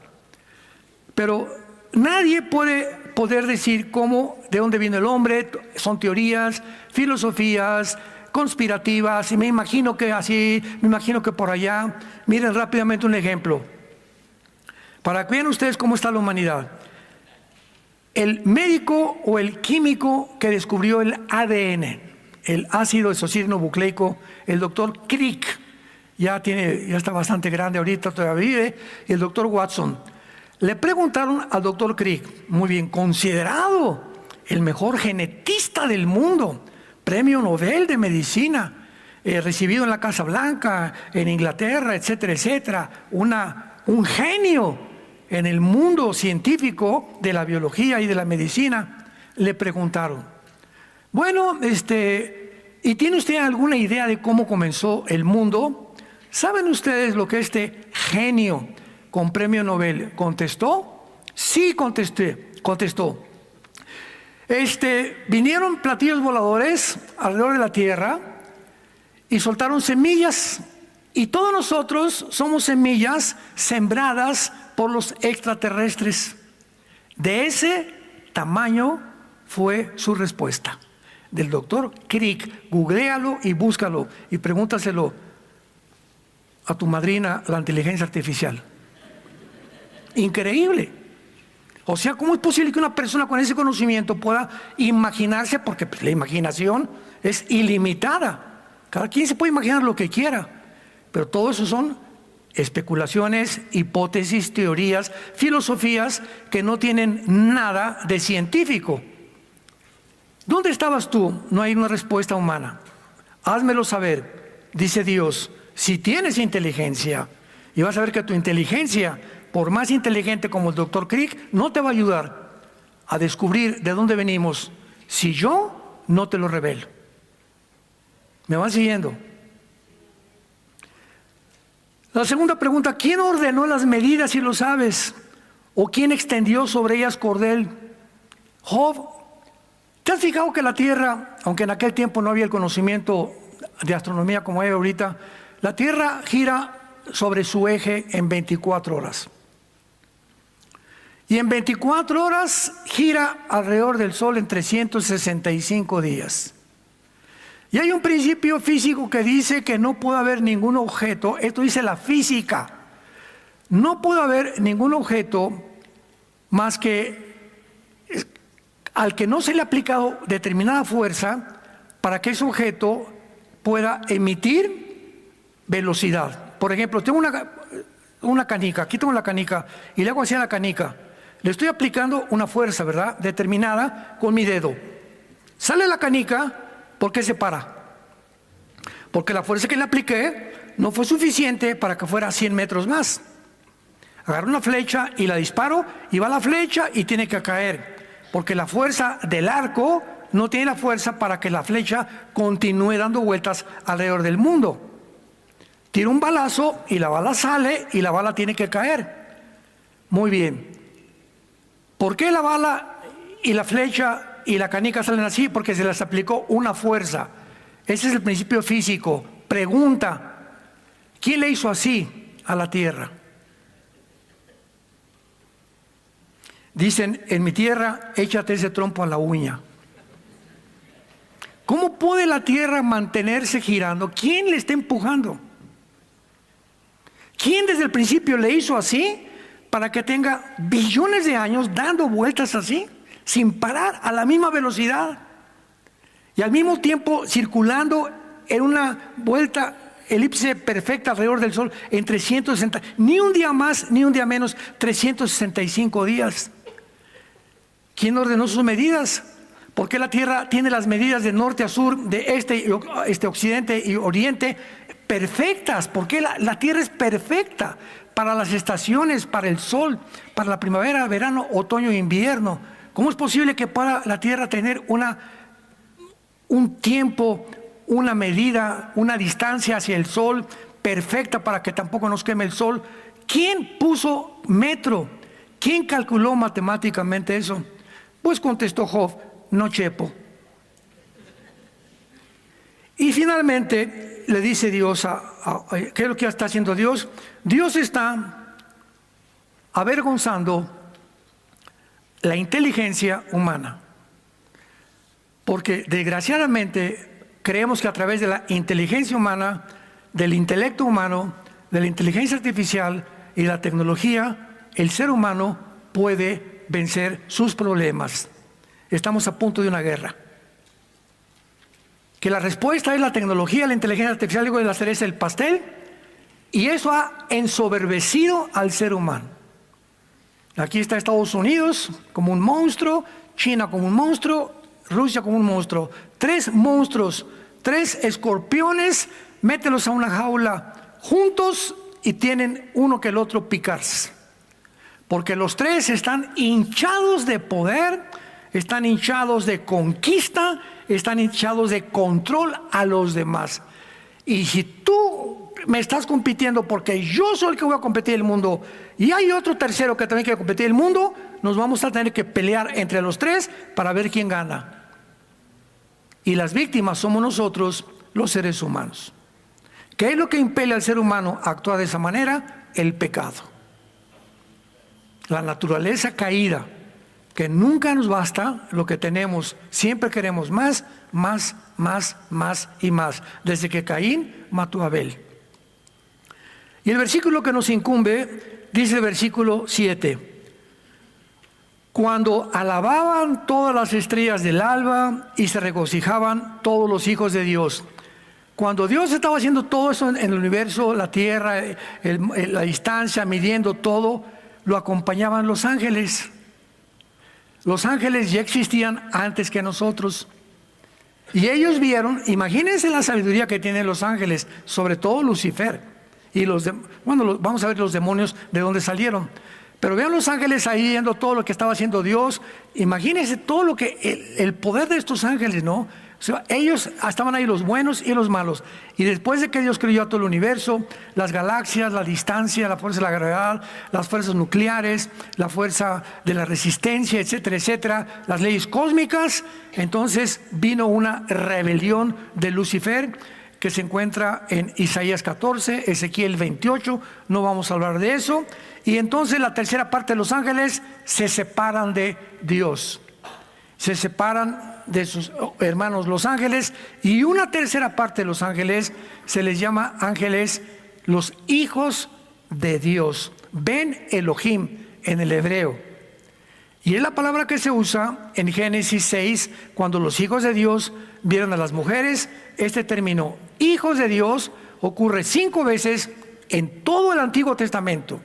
Pero nadie puede poder decir cómo, de dónde vino el hombre. Son teorías, filosofías conspirativas, y me imagino que así, me imagino que por allá. Miren rápidamente un ejemplo para que vean ustedes cómo está la humanidad. El médico o el químico que descubrió el ADN, el ácido desoxirribonucleico, el doctor Crick, ya está bastante grande ahorita, todavía vive, y el doctor Watson. Le preguntaron al doctor Crick, muy bien, considerado el mejor genetista del mundo, premio Nobel de Medicina, recibido en la Casa Blanca, en Inglaterra, etcétera, etcétera, un genio en el mundo científico de la biología y de la medicina. Le preguntaron, bueno, ¿y tiene usted alguna idea de cómo comenzó el mundo? ¿Saben ustedes lo que este genio con premio Nobel contestó? Sí, contestó. Vinieron platillos voladores alrededor de la Tierra y soltaron semillas, y todos nosotros somos semillas sembradas por los extraterrestres. De ese tamaño fue su respuesta del doctor Crick. Googléalo y búscalo y pregúntaselo a tu madrina, la inteligencia artificial. Increíble. O sea, ¿cómo es posible que una persona con ese conocimiento pueda imaginarse? Porque pues, la imaginación es ilimitada. Cada quien se puede imaginar lo que quiera, pero todo eso son especulaciones, hipótesis, teorías, filosofías que no tienen nada de científico. ¿Dónde estabas tú? No hay una respuesta humana. Házmelo saber, dice Dios, si tienes inteligencia, y vas a ver que tu inteligencia, por más inteligente como el doctor Crick, no te va a ayudar a descubrir de dónde venimos si yo no te lo revelo. ¿Me van siguiendo? La segunda pregunta, ¿quién ordenó las medidas si lo sabes? ¿O quién extendió sobre ellas cordel? Job, ¿te has fijado que la Tierra, aunque en aquel tiempo no había el conocimiento de astronomía como hay ahorita, la Tierra gira sobre su eje en 24 horas? Y en 24 horas gira alrededor del Sol en 365 días. Y hay un principio físico que dice que no puede haber ningún objeto, esto dice la física, no puede haber ningún objeto más que al que no se le ha aplicado determinada fuerza para que ese objeto pueda emitir velocidad. Por ejemplo, tengo una canica, aquí tengo la canica y le hago así a la canica. Le estoy aplicando una fuerza, ¿verdad?, determinada con mi dedo. Sale la canica. ¿Por qué se para? Porque la fuerza que le apliqué no fue suficiente para que fuera 100 metros más. Agarro una flecha y la disparo y va la flecha y tiene que caer, porque la fuerza del arco no tiene la fuerza para que la flecha continúe dando vueltas alrededor del mundo. Tiro un balazo y la bala sale y la bala tiene que caer. Muy bien. ¿Por qué la bala y la flecha y la canica salen así? Porque se les aplicó una fuerza. Ese es el principio físico. Pregunta: ¿quién le hizo así a la tierra? Dicen: en mi tierra, échate ese trompo a la uña. ¿Cómo puede la tierra mantenerse girando? ¿Quién le está empujando? ¿Quién desde el principio le hizo así para que tenga billones de años dando vueltas así, sin parar, a la misma velocidad y al mismo tiempo circulando en una vuelta elipse perfecta alrededor del Sol en 360, ni un día más ni un día menos, 365 días? ¿Quién ordenó sus medidas? ¿Por qué la Tierra tiene las medidas de norte a sur, de occidente y oriente perfectas? ¿Por qué la Tierra es perfecta para las estaciones, para el sol, para la primavera, verano, otoño e invierno? ¿Cómo es posible que pueda la Tierra tener un tiempo, una medida, una distancia hacia el sol perfecta para que tampoco nos queme el sol? ¿Quién puso metro? ¿Quién calculó matemáticamente eso? Pues contestó Job: no chepo. Y finalmente le dice Dios, ¿qué es lo que está haciendo Dios? Dios está avergonzando la inteligencia humana, porque desgraciadamente creemos que a través de la inteligencia humana, del intelecto humano, de la inteligencia artificial y la tecnología, el ser humano puede vencer sus problemas. Estamos a punto de una guerra. Que la respuesta es la tecnología, la inteligencia artificial, digo, de la cereza del pastel, y eso ha ensoberbecido al ser humano. Aquí está Estados Unidos como un monstruo, China como un monstruo, Rusia como un monstruo. 3 monstruos, 3 escorpiones, mételos a una jaula juntos y tienen uno que el otro picarse. Porque los 3 están hinchados de poder, están hinchados de conquista, están hinchados de control a los demás. Y si tú me estás compitiendo porque yo soy el que voy a competir en el mundo y hay otro tercero que también quiere competir en el mundo, nos vamos a tener que pelear entre los 3 para ver quién gana. Y las víctimas somos nosotros, los seres humanos. ¿Qué es lo que impele al ser humano a actuar de esa manera? El pecado. La naturaleza caída, que nunca nos basta lo que tenemos, siempre queremos más, más, más, más y más, desde que Caín mató a Abel. Y el versículo que nos incumbe, dice el versículo 7, cuando alababan todas las estrellas del alba y se regocijaban todos los hijos de Dios. Cuando Dios estaba haciendo todo eso en el universo, la tierra, la distancia, midiendo todo, lo acompañaban los ángeles. Los ángeles ya existían antes que nosotros. Y ellos vieron, imagínense la sabiduría que tienen los ángeles, sobre todo Lucifer. Y vamos a ver los demonios de dónde salieron. Pero vean los ángeles ahí viendo todo lo que estaba haciendo Dios. Imagínense todo lo que, el poder de estos ángeles, ¿no? O sea, ellos estaban ahí, los buenos y los malos. Y después de que Dios creó todo el universo, las galaxias, la distancia, la fuerza de la gravedad, las fuerzas nucleares, la fuerza de la resistencia, etcétera, etcétera, las leyes cósmicas, entonces vino una rebelión de Lucifer que se encuentra en Isaías 14, Ezequiel 28, no vamos a hablar de eso. Y entonces la tercera parte de los ángeles se separan de Dios. Se separan de sus hermanos los ángeles, y una tercera parte de los ángeles se les llama ángeles los hijos de Dios, Ben Elohim en el hebreo. Y es la palabra que se usa en Génesis 6, cuando los hijos de Dios vieron a las mujeres. Este término, hijos de Dios, ocurre 5 veces en todo el Antiguo Testamento.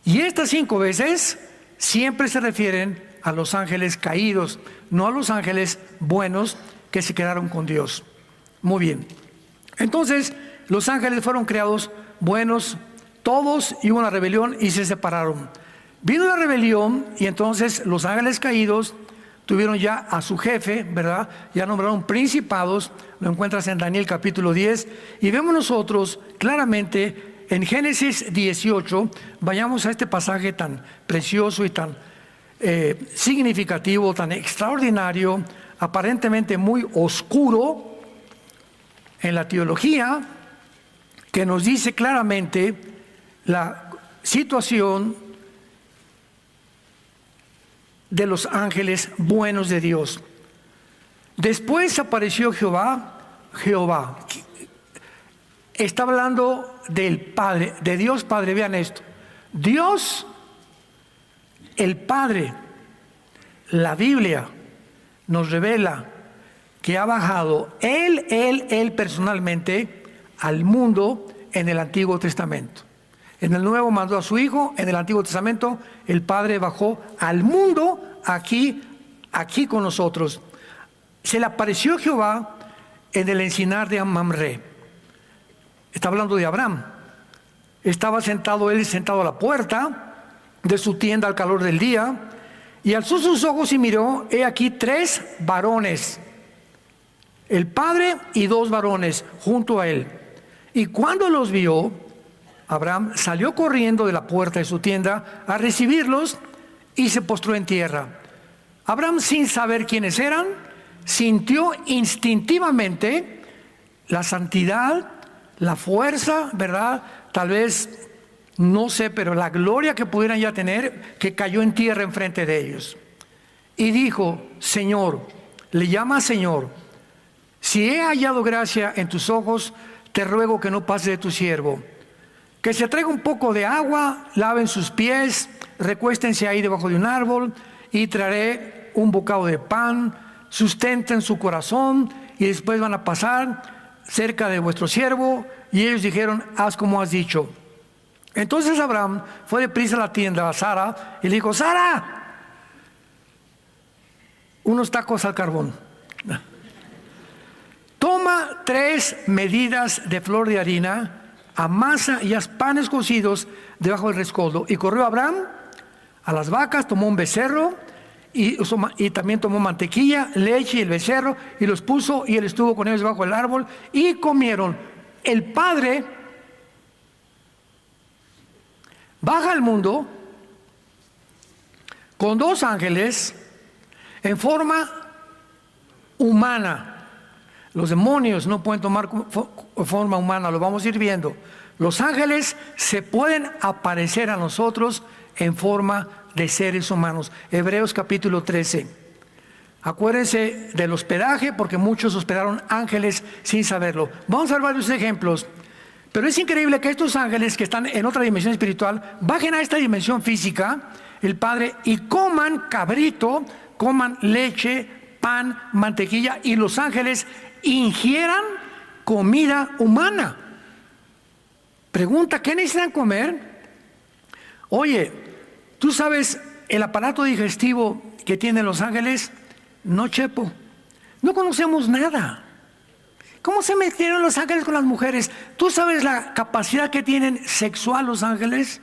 Y estas 5 veces siempre se refieren a los ángeles caídos, no a los ángeles buenos que se quedaron con Dios. Muy bien. Entonces, los ángeles fueron creados buenos, todos, y hubo una rebelión y se separaron. Vino la rebelión y entonces los ángeles caídos tuvieron ya a su jefe, ¿verdad? Ya nombraron principados, lo encuentras en Daniel capítulo 10, y vemos nosotros claramente en Génesis 18, vayamos a este pasaje tan precioso y tan significativo, tan extraordinario, aparentemente muy oscuro en la teología, que nos dice claramente la situación de los ángeles buenos de Dios. Después apareció Jehová. Está hablando del Padre, de Dios Padre. Vean esto. Dios, el Padre, la Biblia nos revela que ha bajado Él personalmente al mundo en el Antiguo Testamento. En el Nuevo mandó a su Hijo, en el Antiguo Testamento el Padre bajó al mundo aquí con nosotros. Se le apareció Jehová en el encinar de Mamre. Está hablando de Abraham. Estaba él sentado a la puerta de su tienda al calor del día, y alzó sus ojos y miró, he aquí 3 varones, el Padre y 2 varones junto a él. Y cuando los vio, Abraham salió corriendo de la puerta de su tienda a recibirlos y se postró en tierra. Abraham, sin saber quiénes eran, sintió instintivamente la santidad, la fuerza, ¿verdad? Tal vez, no sé, pero la gloria que pudieran ya tener, que cayó en tierra enfrente de ellos. Y dijo, Señor, le llama Señor, si he hallado gracia en tus ojos, te ruego que no pase de tu siervo. Que se traiga un poco de agua, laven sus pies, recuéstense ahí debajo de un árbol, y traeré un bocado de pan, sustenten su corazón, y después van a pasar cerca de vuestro siervo. Y ellos dijeron, haz como has dicho. Entonces Abraham fue deprisa a la tienda a Sara y le dijo, Sara, unos tacos al carbón. Toma 3 medidas de flor de harina, amasa y haz panes cocidos debajo del rescoldo. Y corrió Abraham a las vacas, tomó un becerro y también tomó mantequilla, leche y el becerro, y los puso, y él estuvo con ellos debajo del árbol y comieron. El Padre baja al mundo con 2 ángeles en forma humana. Los demonios no pueden tomar forma humana, lo vamos a ir viendo. Los ángeles se pueden aparecer a nosotros en forma de seres humanos. Hebreos capítulo 13. Acuérdense del hospedaje, porque muchos hospedaron ángeles sin saberlo. Vamos a ver varios ejemplos. Pero es increíble que estos ángeles que están en otra dimensión espiritual bajen a esta dimensión física, el Padre, y coman cabrito, coman leche, pan, mantequilla, y los ángeles ingieran comida humana. Pregunta, ¿qué necesitan comer? Oye, ¿tú sabes el aparato digestivo que tienen los ángeles? No, chepo, no conocemos nada. ¿Cómo se metieron los ángeles con las mujeres? ¿Tú sabes la capacidad que tienen sexual los ángeles?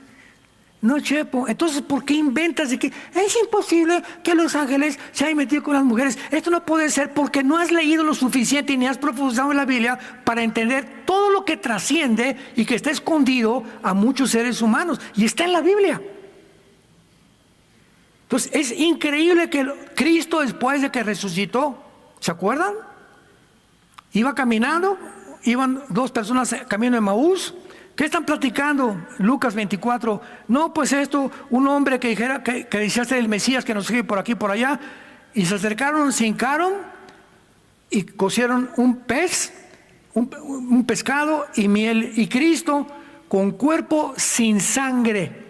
No, chepo. Entonces, ¿por qué inventas de que es imposible que los ángeles se hayan metido con las mujeres? Esto no puede ser, porque no has leído lo suficiente y ni has profundizado en la Biblia para entender todo lo que trasciende y que está escondido a muchos seres humanos. Y está en la Biblia. Entonces, es increíble que Cristo, después de que resucitó, ¿se acuerdan? Iba caminando, iban 2 personas camino de Maús. ¿Qué están platicando? Lucas 24. No, pues esto, un hombre que dijera que decía ser el Mesías, que nos sigue por aquí y por allá. Y se acercaron, se hincaron y cocieron un pez, un pescado y miel. Y Cristo, con cuerpo sin sangre,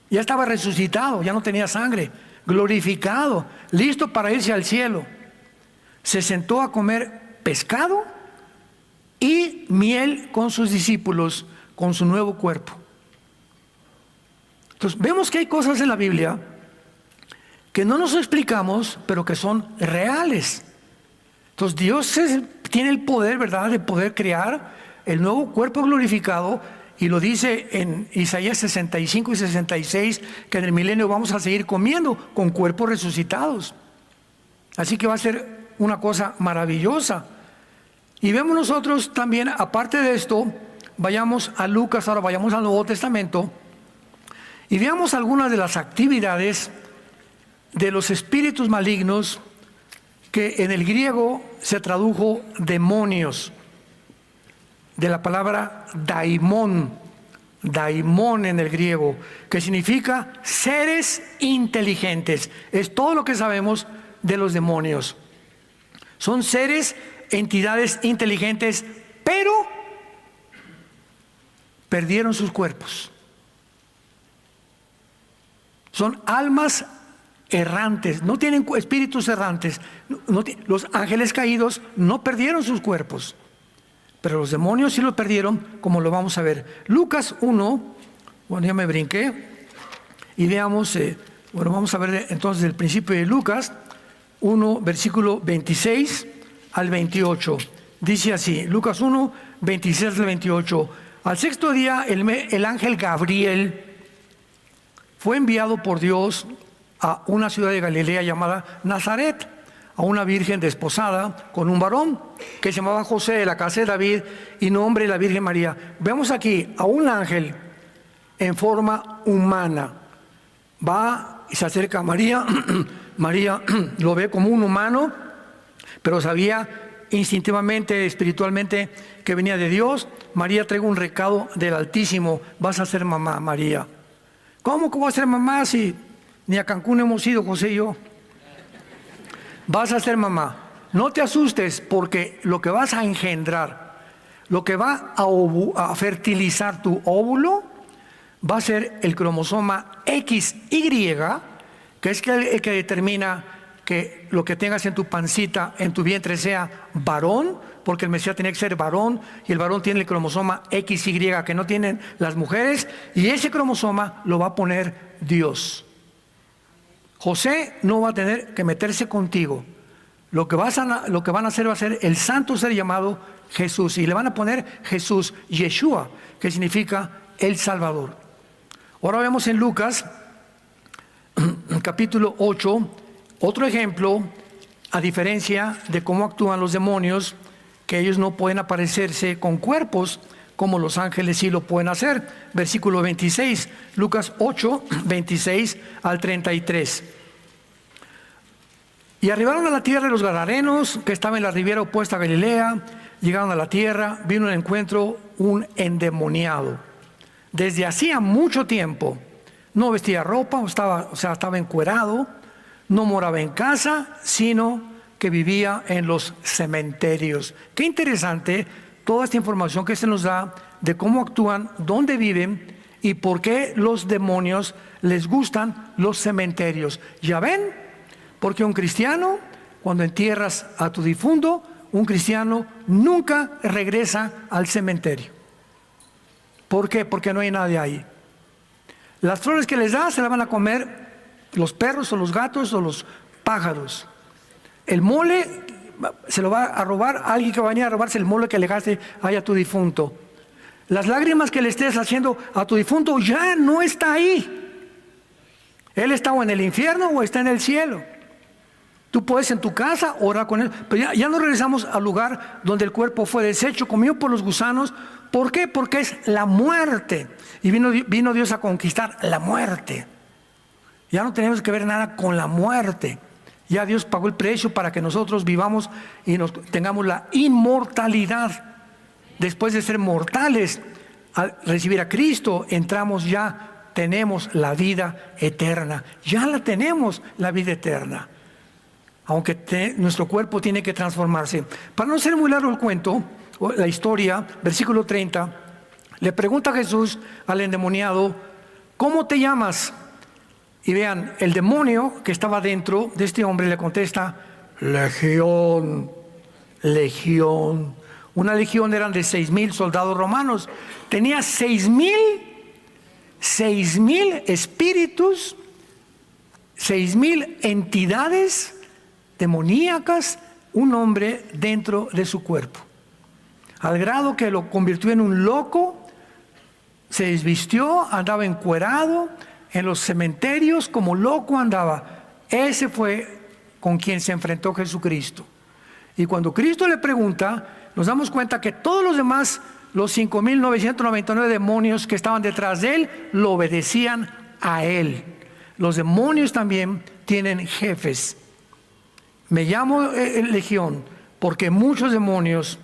ya estaba resucitado, ya no tenía sangre, glorificado, listo para irse al cielo. Se sentó a comer pescado y miel con sus discípulos, con su nuevo cuerpo. Entonces vemos que hay cosas en la Biblia que no nos explicamos, pero que son reales. Entonces Dios tiene el poder, ¿verdad?, de poder crear el nuevo cuerpo glorificado Y lo dice en Isaías 65 y 66, que en el milenio vamos a seguir comiendo con cuerpos resucitados. Así que va a ser una cosa maravillosa. Y vemos nosotros también, aparte de esto, vayamos a Lucas, ahora vayamos al Nuevo Testamento, y veamos algunas de las actividades de los espíritus malignos, que en el griego se tradujo demonios, de la palabra daimón en el griego, que significa seres inteligentes. Es todo lo que sabemos de los demonios. Son seres, entidades inteligentes, pero perdieron sus cuerpos. Son almas errantes, no tienen espíritus errantes. Los ángeles caídos no perdieron sus cuerpos, pero los demonios sí lo perdieron, como lo vamos a ver. Lucas 1, bueno, ya me brinqué, y veamos, vamos a ver entonces el principio de Lucas 1, versículo 26 al 28. Dice así, Lucas 1, 26 al 28. Al sexto día, el ángel Gabriel fue enviado por Dios a una ciudad de Galilea llamada Nazaret, a una virgen desposada con un varón que se llamaba José, de la casa de David, y nombre de la Virgen María. Vemos aquí a un ángel en forma humana. Va y se acerca a María. María lo ve como un humano, pero sabía instintivamente, espiritualmente, que venía de Dios. María trae un recado del Altísimo: vas a ser mamá, María. ¿Cómo que voy a ser mamá si ni a Cancún hemos ido, José y yo? Vas a ser mamá. No te asustes, porque lo que vas a engendrar, lo que va a fertilizar tu óvulo, va a ser el cromosoma XY, que es el que determina que lo que tengas en tu pancita, en tu vientre, sea varón, porque el Mesías tenía que ser varón, y el varón tiene el cromosoma XY que no tienen las mujeres, y ese cromosoma lo va a poner Dios. José no va a tener que meterse contigo. Lo que van a hacer va a ser el santo ser llamado Jesús, y le van a poner Jesús, Yeshua, que significa el Salvador. Ahora vemos en Lucas capítulo 8 otro ejemplo, a diferencia de cómo actúan los demonios, que ellos no pueden aparecerse con cuerpos como los ángeles sí lo pueden hacer. Versículo 26, Lucas 8, 26 al 33. Y arribaron a la tierra de los Gadarenos, que estaba en la ribera opuesta a Galilea. Llegaron a la tierra, vino al encuentro un endemoniado. Desde hacía mucho tiempo no vestía ropa, estaba encuerado, no moraba en casa, sino que vivía en los cementerios. Qué interesante toda esta información que se nos da de cómo actúan, dónde viven y por qué los demonios les gustan los cementerios. ¿Ya ven? Porque un cristiano, cuando entierras a tu difunto, un cristiano nunca regresa al cementerio. ¿Por qué? Porque no hay nadie ahí. Las flores que les das se las van a comer los perros o los gatos o los pájaros. El mole se lo va a robar alguien que va a venir a robarse el mole que le gaste ahí a tu difunto. Las lágrimas que le estés haciendo a tu difunto ya no está ahí. Él está o en el infierno o está en el cielo. Tú puedes en tu casa orar con él, pero ya no regresamos al lugar donde el cuerpo fue deshecho, comido por los gusanos. ¿Por qué? Porque es la muerte. Y vino Dios a conquistar la muerte. Ya no tenemos que ver nada con la muerte. Ya Dios pagó el precio para que nosotros vivamos y tengamos la inmortalidad. Después de ser mortales, al recibir a Cristo, tenemos la vida eterna. Ya la tenemos, la vida eterna. Aunque nuestro cuerpo tiene que transformarse. Para no ser muy largo el cuento, la historia, versículo 30, le pregunta a Jesús al endemoniado: ¿cómo te llamas? Y vean, el demonio que estaba dentro de este hombre le contesta: Legión, Legión. Una legión eran de 6,000 soldados romanos. Tenía 6,000 espíritus, 6,000 entidades demoníacas, un hombre dentro de su cuerpo. Al grado que lo convirtió en un loco, se desvistió, andaba encuerado, en los cementerios como loco andaba. Ese fue con quien se enfrentó Jesucristo. Y cuando Cristo le pregunta, nos damos cuenta que todos los demás, los 5,999 demonios que estaban detrás de él, lo obedecían a él. Los demonios también tienen jefes. Me llamo Legión porque muchos demonios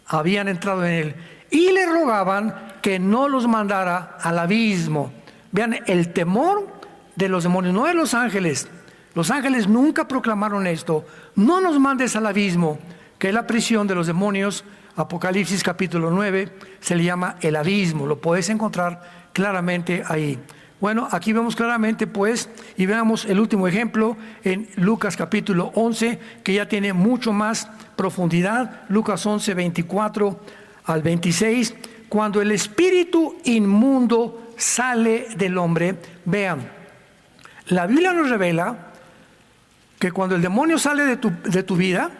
habían entrado en él y le rogaban que no los mandara al abismo. Vean, el temor de los demonios, no de los ángeles. Los ángeles nunca proclamaron esto. No nos mandes al abismo, que es la prisión de los demonios. Apocalipsis capítulo 9 se le llama el abismo. Lo puedes encontrar claramente ahí. Bueno, aquí vemos claramente pues, y veamos el último ejemplo en Lucas capítulo 11, que ya tiene mucho más profundidad. Lucas 11, 24 al 26. Cuando el espíritu inmundo sale del hombre, vean, la Biblia nos revela que cuando el demonio sale de tu vida,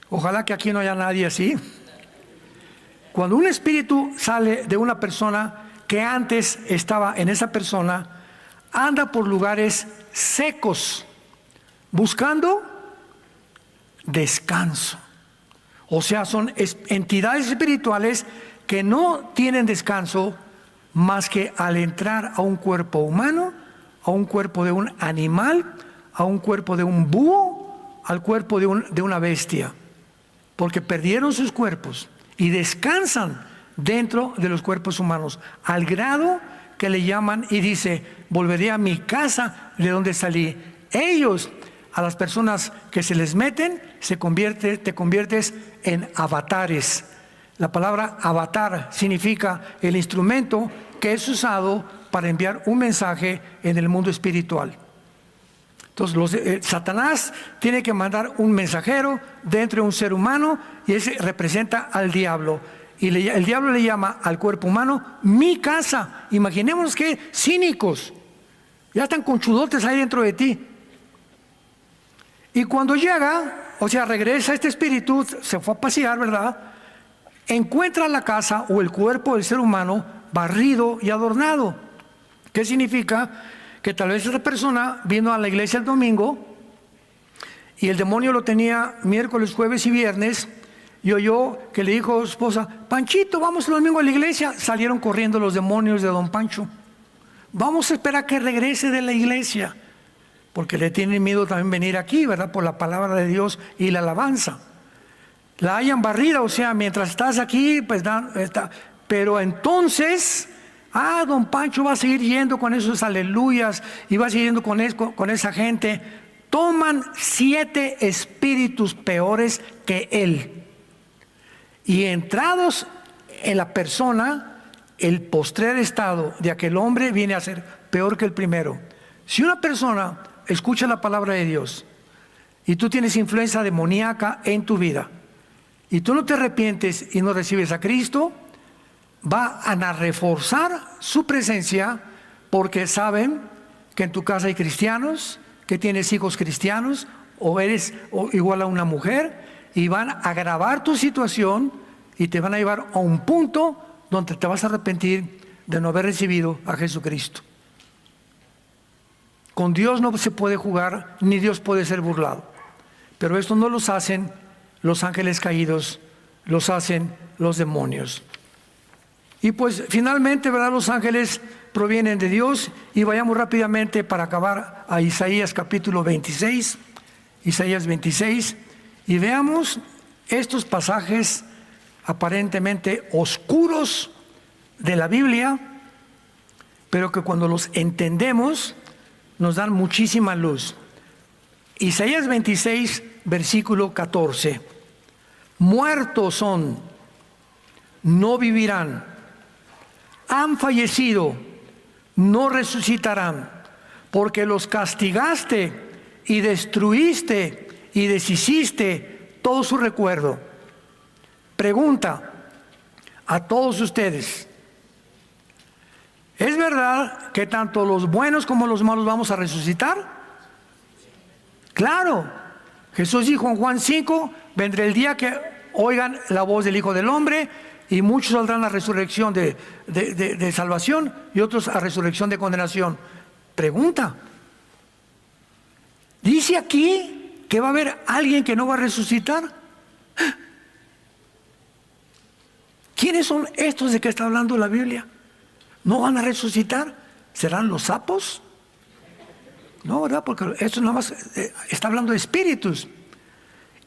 ojalá que aquí no haya nadie así, cuando un espíritu sale de una persona que antes estaba en esa persona, anda por lugares secos, buscando descanso. O sea, son entidades espirituales que no tienen descanso más que al entrar a un cuerpo humano, a un cuerpo de un animal, a un cuerpo de un búho, al cuerpo de una bestia, porque perdieron sus cuerpos y descansan dentro de los cuerpos humanos, al grado que le llaman y dice, volveré a mi casa de donde salí. Ellos, a las personas que se les meten, te conviertes en avatares. La palabra avatar significa el instrumento que es usado para enviar un mensaje en el mundo espiritual. Entonces, Satanás tiene que mandar un mensajero dentro de un ser humano y ese representa al diablo. Y el diablo le llama al cuerpo humano mi casa. Imaginémonos que cínicos, ya están conchudotes ahí dentro de ti. Y cuando llega, o sea, regresa este espíritu, se fue a pasear, ¿verdad? Encuentra la casa o el cuerpo del ser humano barrido y adornado. ¿Qué significa? Que tal vez esa persona vino a la iglesia el domingo y el demonio lo tenía miércoles, jueves y viernes, y oyó que le dijo a su esposa, Panchito, vamos el domingo a la iglesia. Salieron corriendo los demonios de don Pancho. Vamos a esperar que regrese de la iglesia, porque le tienen miedo también venir aquí, ¿verdad? Por la palabra de Dios y la alabanza. La hayan barrida, o sea, mientras estás aquí, pues está. Pero entonces, don Pancho va a seguir yendo con esos aleluyas y va a seguir yendo con esa gente. Toman 7 espíritus peores que él. Y entrados en la persona, el postrer estado de aquel hombre viene a ser peor que el primero. Si una persona escucha la palabra de Dios y tú tienes influencia demoníaca en tu vida y tú no te arrepientes y no recibes a Cristo, va a reforzar su presencia, porque saben que en tu casa hay cristianos, que tienes hijos cristianos o eres igual a una mujer, y van a agravar tu situación y te van a llevar a un punto donde te vas a arrepentir de no haber recibido a Jesucristo. Con Dios no se puede jugar, ni Dios puede ser burlado. Pero esto no los hacen los ángeles caídos, los hacen los demonios. Y pues finalmente, ¿verdad? Los ángeles provienen de Dios. Y vayamos rápidamente para acabar a Isaías capítulo 26. Isaías 26. Y veamos estos pasajes aparentemente oscuros de la Biblia, pero que cuando los entendemos nos dan muchísima luz. Isaías 26, versículo 14. Muertos son, no vivirán. Han fallecido, no resucitarán, porque los castigaste y destruiste y deshiciste todo su recuerdo. Pregunta a todos ustedes: ¿es verdad que tanto los buenos como los malos vamos a resucitar? Claro. Jesús dijo en Juan 5, vendrá el día que oigan la voz del Hijo del Hombre, y muchos saldrán a resurrección de salvación y otros a resurrección de condenación. Pregunta, ¿dice aquí que va a haber alguien que no va a resucitar? ¿Quiénes son estos de que está hablando la Biblia? ¿No van a resucitar? ¿Serán los sapos? No, ¿verdad? Porque esto nada más está hablando de espíritus.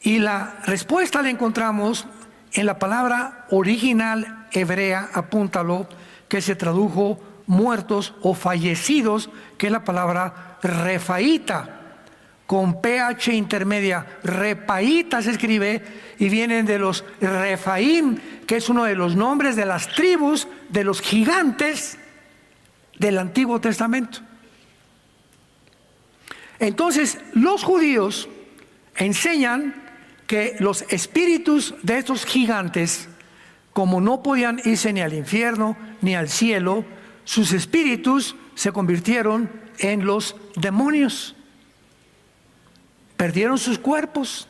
Y la respuesta la encontramos en la palabra original hebrea, apúntalo, que se tradujo muertos o fallecidos, que es la palabra refaíta, con PH intermedia. Repaíta se escribe y vienen de los Refaim, que es uno de los nombres de las tribus de los gigantes del Antiguo Testamento. Entonces, los judíos enseñan que los espíritus de estos gigantes, como no podían irse ni al infierno ni al cielo, sus espíritus se convirtieron en los demonios. Perdieron sus cuerpos,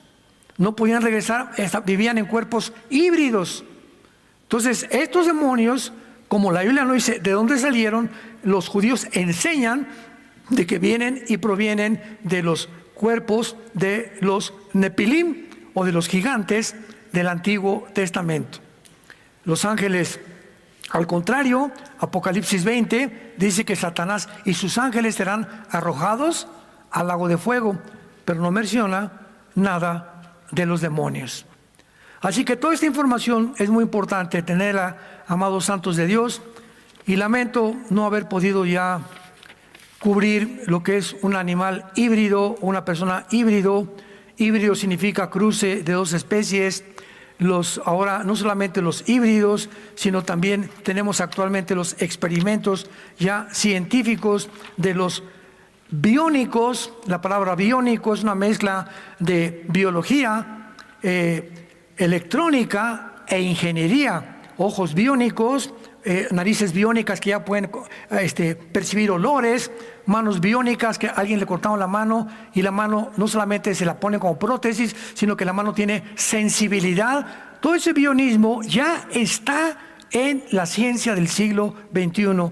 no podían regresar, vivían en cuerpos híbridos. Entonces, estos demonios, como la Biblia no dice de dónde salieron, los judíos enseñan de que vienen y provienen de los cuerpos de los Nepilim, o de los gigantes del Antiguo Testamento. Los ángeles, al contrario, Apocalipsis 20 dice que Satanás y sus ángeles serán arrojados al lago de fuego, pero no menciona nada de los demonios. Así que toda esta información es muy importante tenerla, amados santos de Dios, y lamento no haber podido ya cubrir lo que es un animal híbrido, una persona híbrido. Híbrido significa cruce de dos especies. Ahora no solamente los híbridos, sino también tenemos actualmente los experimentos ya científicos de los biónicos. La palabra biónico es una mezcla de biología, electrónica e ingeniería. Ojos biónicos, narices biónicas que ya pueden percibir olores, manos biónicas que a alguien le cortaron la mano y la mano no solamente se la pone como prótesis, sino que la mano tiene sensibilidad. Todo ese bionismo ya está en la ciencia del siglo XXI.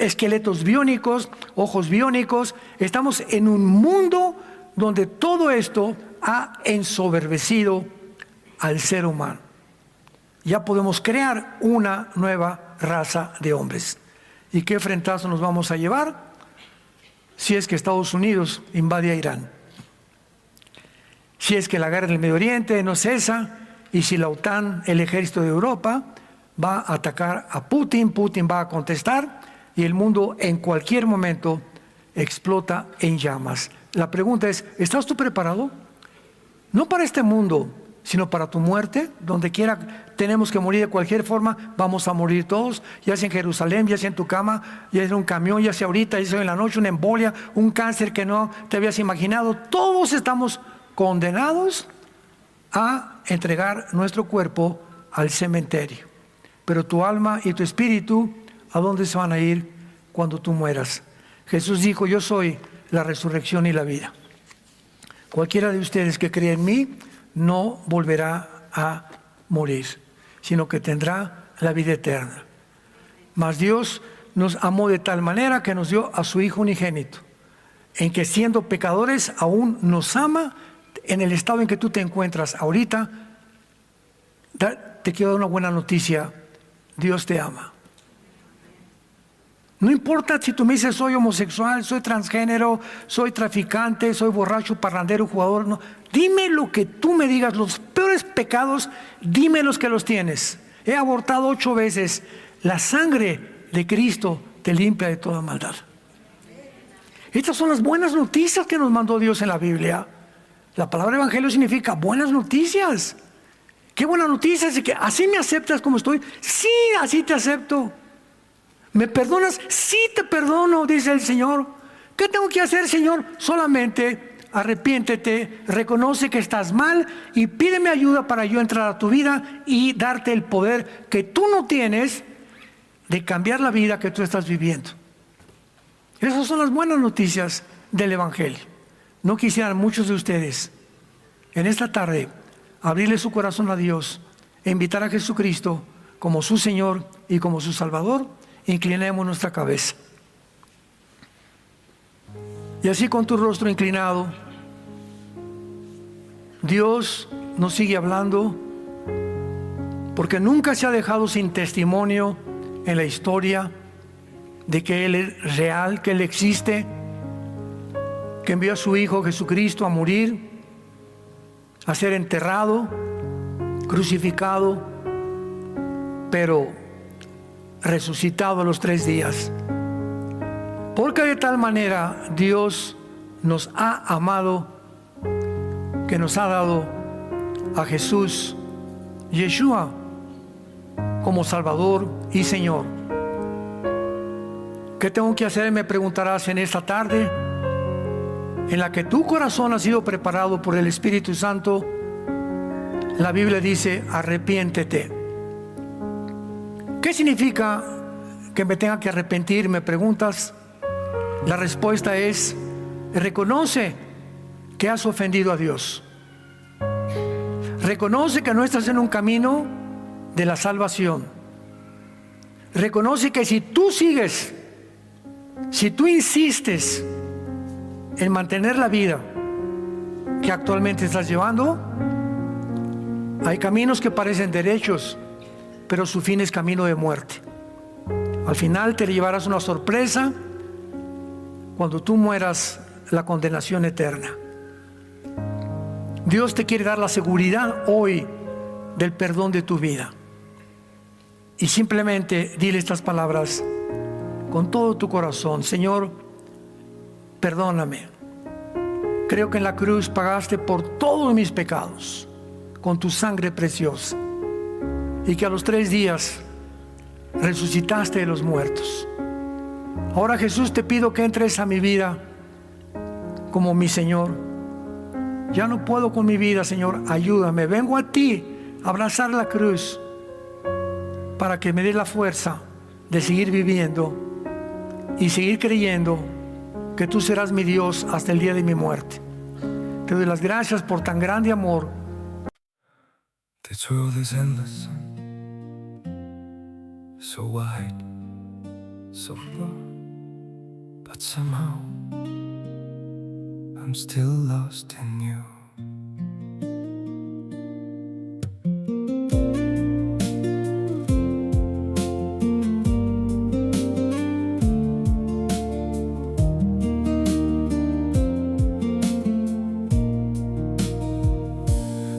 Esqueletos biónicos, ojos biónicos. Estamos en un mundo donde todo esto ha ensoberbecido al ser humano. Ya podemos crear una nueva raza de hombres. ¿Y qué frentazo nos vamos a llevar si es que Estados Unidos invade a Irán? Si es que la guerra del Medio Oriente no cesa, y si la OTAN, el ejército de Europa, va a atacar a Putin, Putin va a contestar, y el mundo en cualquier momento explota en llamas. La pregunta es, ¿estás tú preparado? No para este mundo, sino para tu muerte. Donde quiera tenemos que morir de cualquier forma, vamos a morir todos, ya sea en Jerusalén, ya sea en tu cama, ya sea en un camión, ya sea ahorita, ya sea en la noche, una embolia, un cáncer que no te habías imaginado. Todos estamos condenados a entregar nuestro cuerpo al cementerio. Pero tu alma y tu espíritu, ¿a dónde se van a ir cuando tú mueras? Jesús dijo, yo soy la resurrección y la vida. Cualquiera de ustedes que cree en mí no volverá a morir, sino que tendrá la vida eterna. Mas Dios nos amó de tal manera que nos dio a su Hijo unigénito, en que siendo pecadores aún nos ama. En el estado en que tú te encuentras ahorita, te quiero dar una buena noticia: Dios te ama. No importa si tú me dices soy homosexual, soy transgénero, soy traficante, soy borracho, parrandero, jugador. No. Dime lo que tú me digas, los peores pecados, dime los que los tienes. He abortado 8 veces. La sangre de Cristo te limpia de toda maldad. Estas son las buenas noticias que nos mandó Dios en la Biblia. La palabra evangelio significa buenas noticias. Qué buena noticia, es que así me aceptas como estoy. Sí, así te acepto. ¿Me perdonas? Sí, te perdono, dice el Señor. ¿Qué tengo que hacer, Señor? Solamente arrepiéntete, reconoce que estás mal y pídeme ayuda para yo entrar a tu vida y darte el poder que tú no tienes de cambiar la vida que tú estás viviendo. Esas son las buenas noticias del evangelio. No quisieran muchos de ustedes en esta tarde abrirle su corazón a Dios e invitar a Jesucristo como su Señor y como su Salvador, inclinemos nuestra cabeza. Y así con tu rostro inclinado, Dios nos sigue hablando, porque nunca se ha dejado sin testimonio en la historia de que Él es real, que Él existe, que envió a su Hijo Jesucristo a morir, a ser enterrado, crucificado, pero resucitado a los 3 días. Porque de tal manera Dios nos ha amado, que nos ha dado a Jesús, Yeshua, como Salvador y Señor. ¿Qué tengo que hacer? Me preguntarás en esta tarde, en la que tu corazón ha sido preparado por el Espíritu Santo. La Biblia dice: arrepiéntete. ¿Qué significa que me tenga que arrepentir? Me preguntas. La respuesta es: reconoce que has ofendido a Dios. Reconoce que no estás en un camino de la salvación. Reconoce que si tú sigues, si tú insistes en mantener la vida que actualmente estás llevando, hay caminos que parecen derechos, pero su fin es camino de muerte. Al final te llevarás una sorpresa cuando tú mueras, la condenación eterna. Dios te quiere dar la seguridad hoy del perdón de tu vida. Y simplemente dile estas palabras con todo tu corazón: Señor, perdóname. Creo que en la cruz pagaste por todos mis pecados con tu sangre preciosa, y que a los 3 días resucitaste de los muertos. Ahora, Jesús, te pido que entres a mi vida como mi Señor. Ya no puedo con mi vida, Señor, ayúdame. Vengo a ti a abrazar la cruz para que me dé la fuerza de seguir viviendo y seguir creyendo que tú serás mi Dios hasta el día de mi muerte. Te doy las gracias por tan grande amor. This world is endless, so wide, so far, but somehow I'm still lost in you.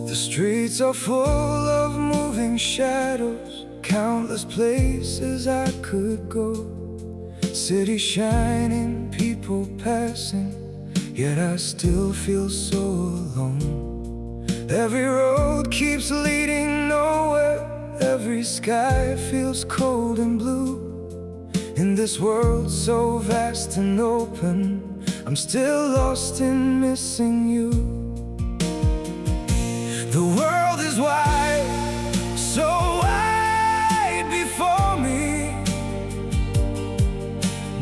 The streets are full of moving shadows, countless places I could go. City shining, people passing, yet I still feel so alone. Every road keeps leading nowhere, every sky feels cold and blue. In this world so vast and open, I'm still lost in missing you. The world is wide, so wide before me,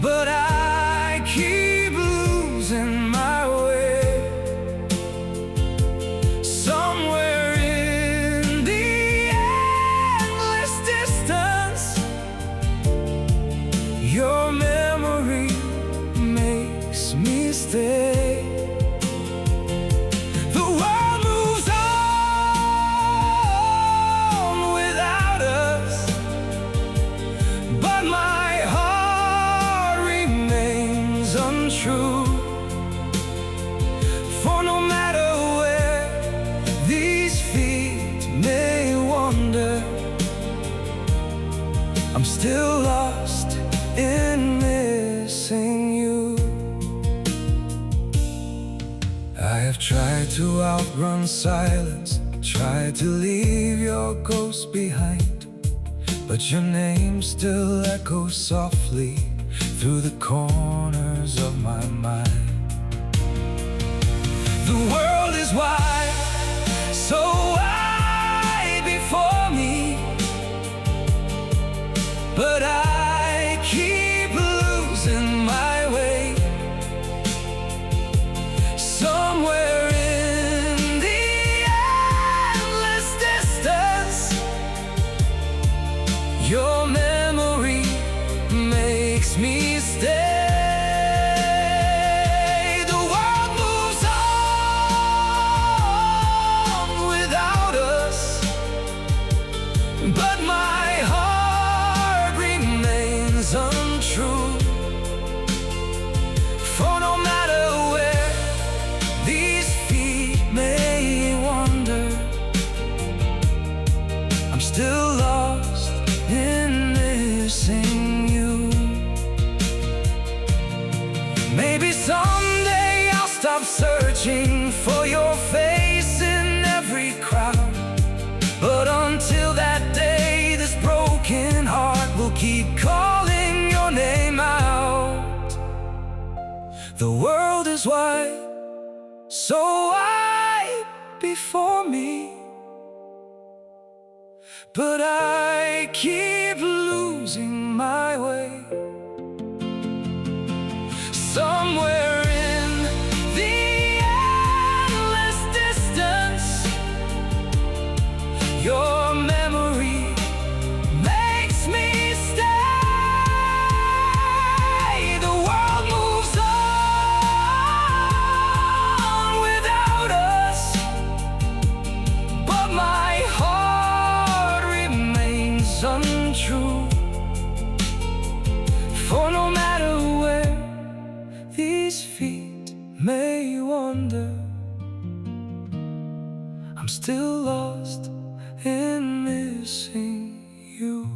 but I keep losing my way. Somewhere in the endless distance, your memory makes me stay. The world moves on without us, but my heart remains untrue. For no matter where these feet may wander, I'm still lost in missing you. I have tried to outrun silence, tried to leave your ghost behind, but your name still echoes softly through the corners of my mind. The world is wide, so wide before me, but I keep losing my way. Somewhere in the endless distance, Your memory makes me stay. The world moves on without us, but my heart remains untrue. For no matter where these feet may wander, I'm still lost in missing you. Maybe someday I'll stop searching for your face in every crowd, but until that day, this broken heart will keep calling your name out. The world is wide, so wide before me, but I keep losing my way. Somewhere in the endless distance, your memory makes me stay. The world moves on without us, but my heart remains untrue. For no matter where these feet may wander, I'm still lost in missing you.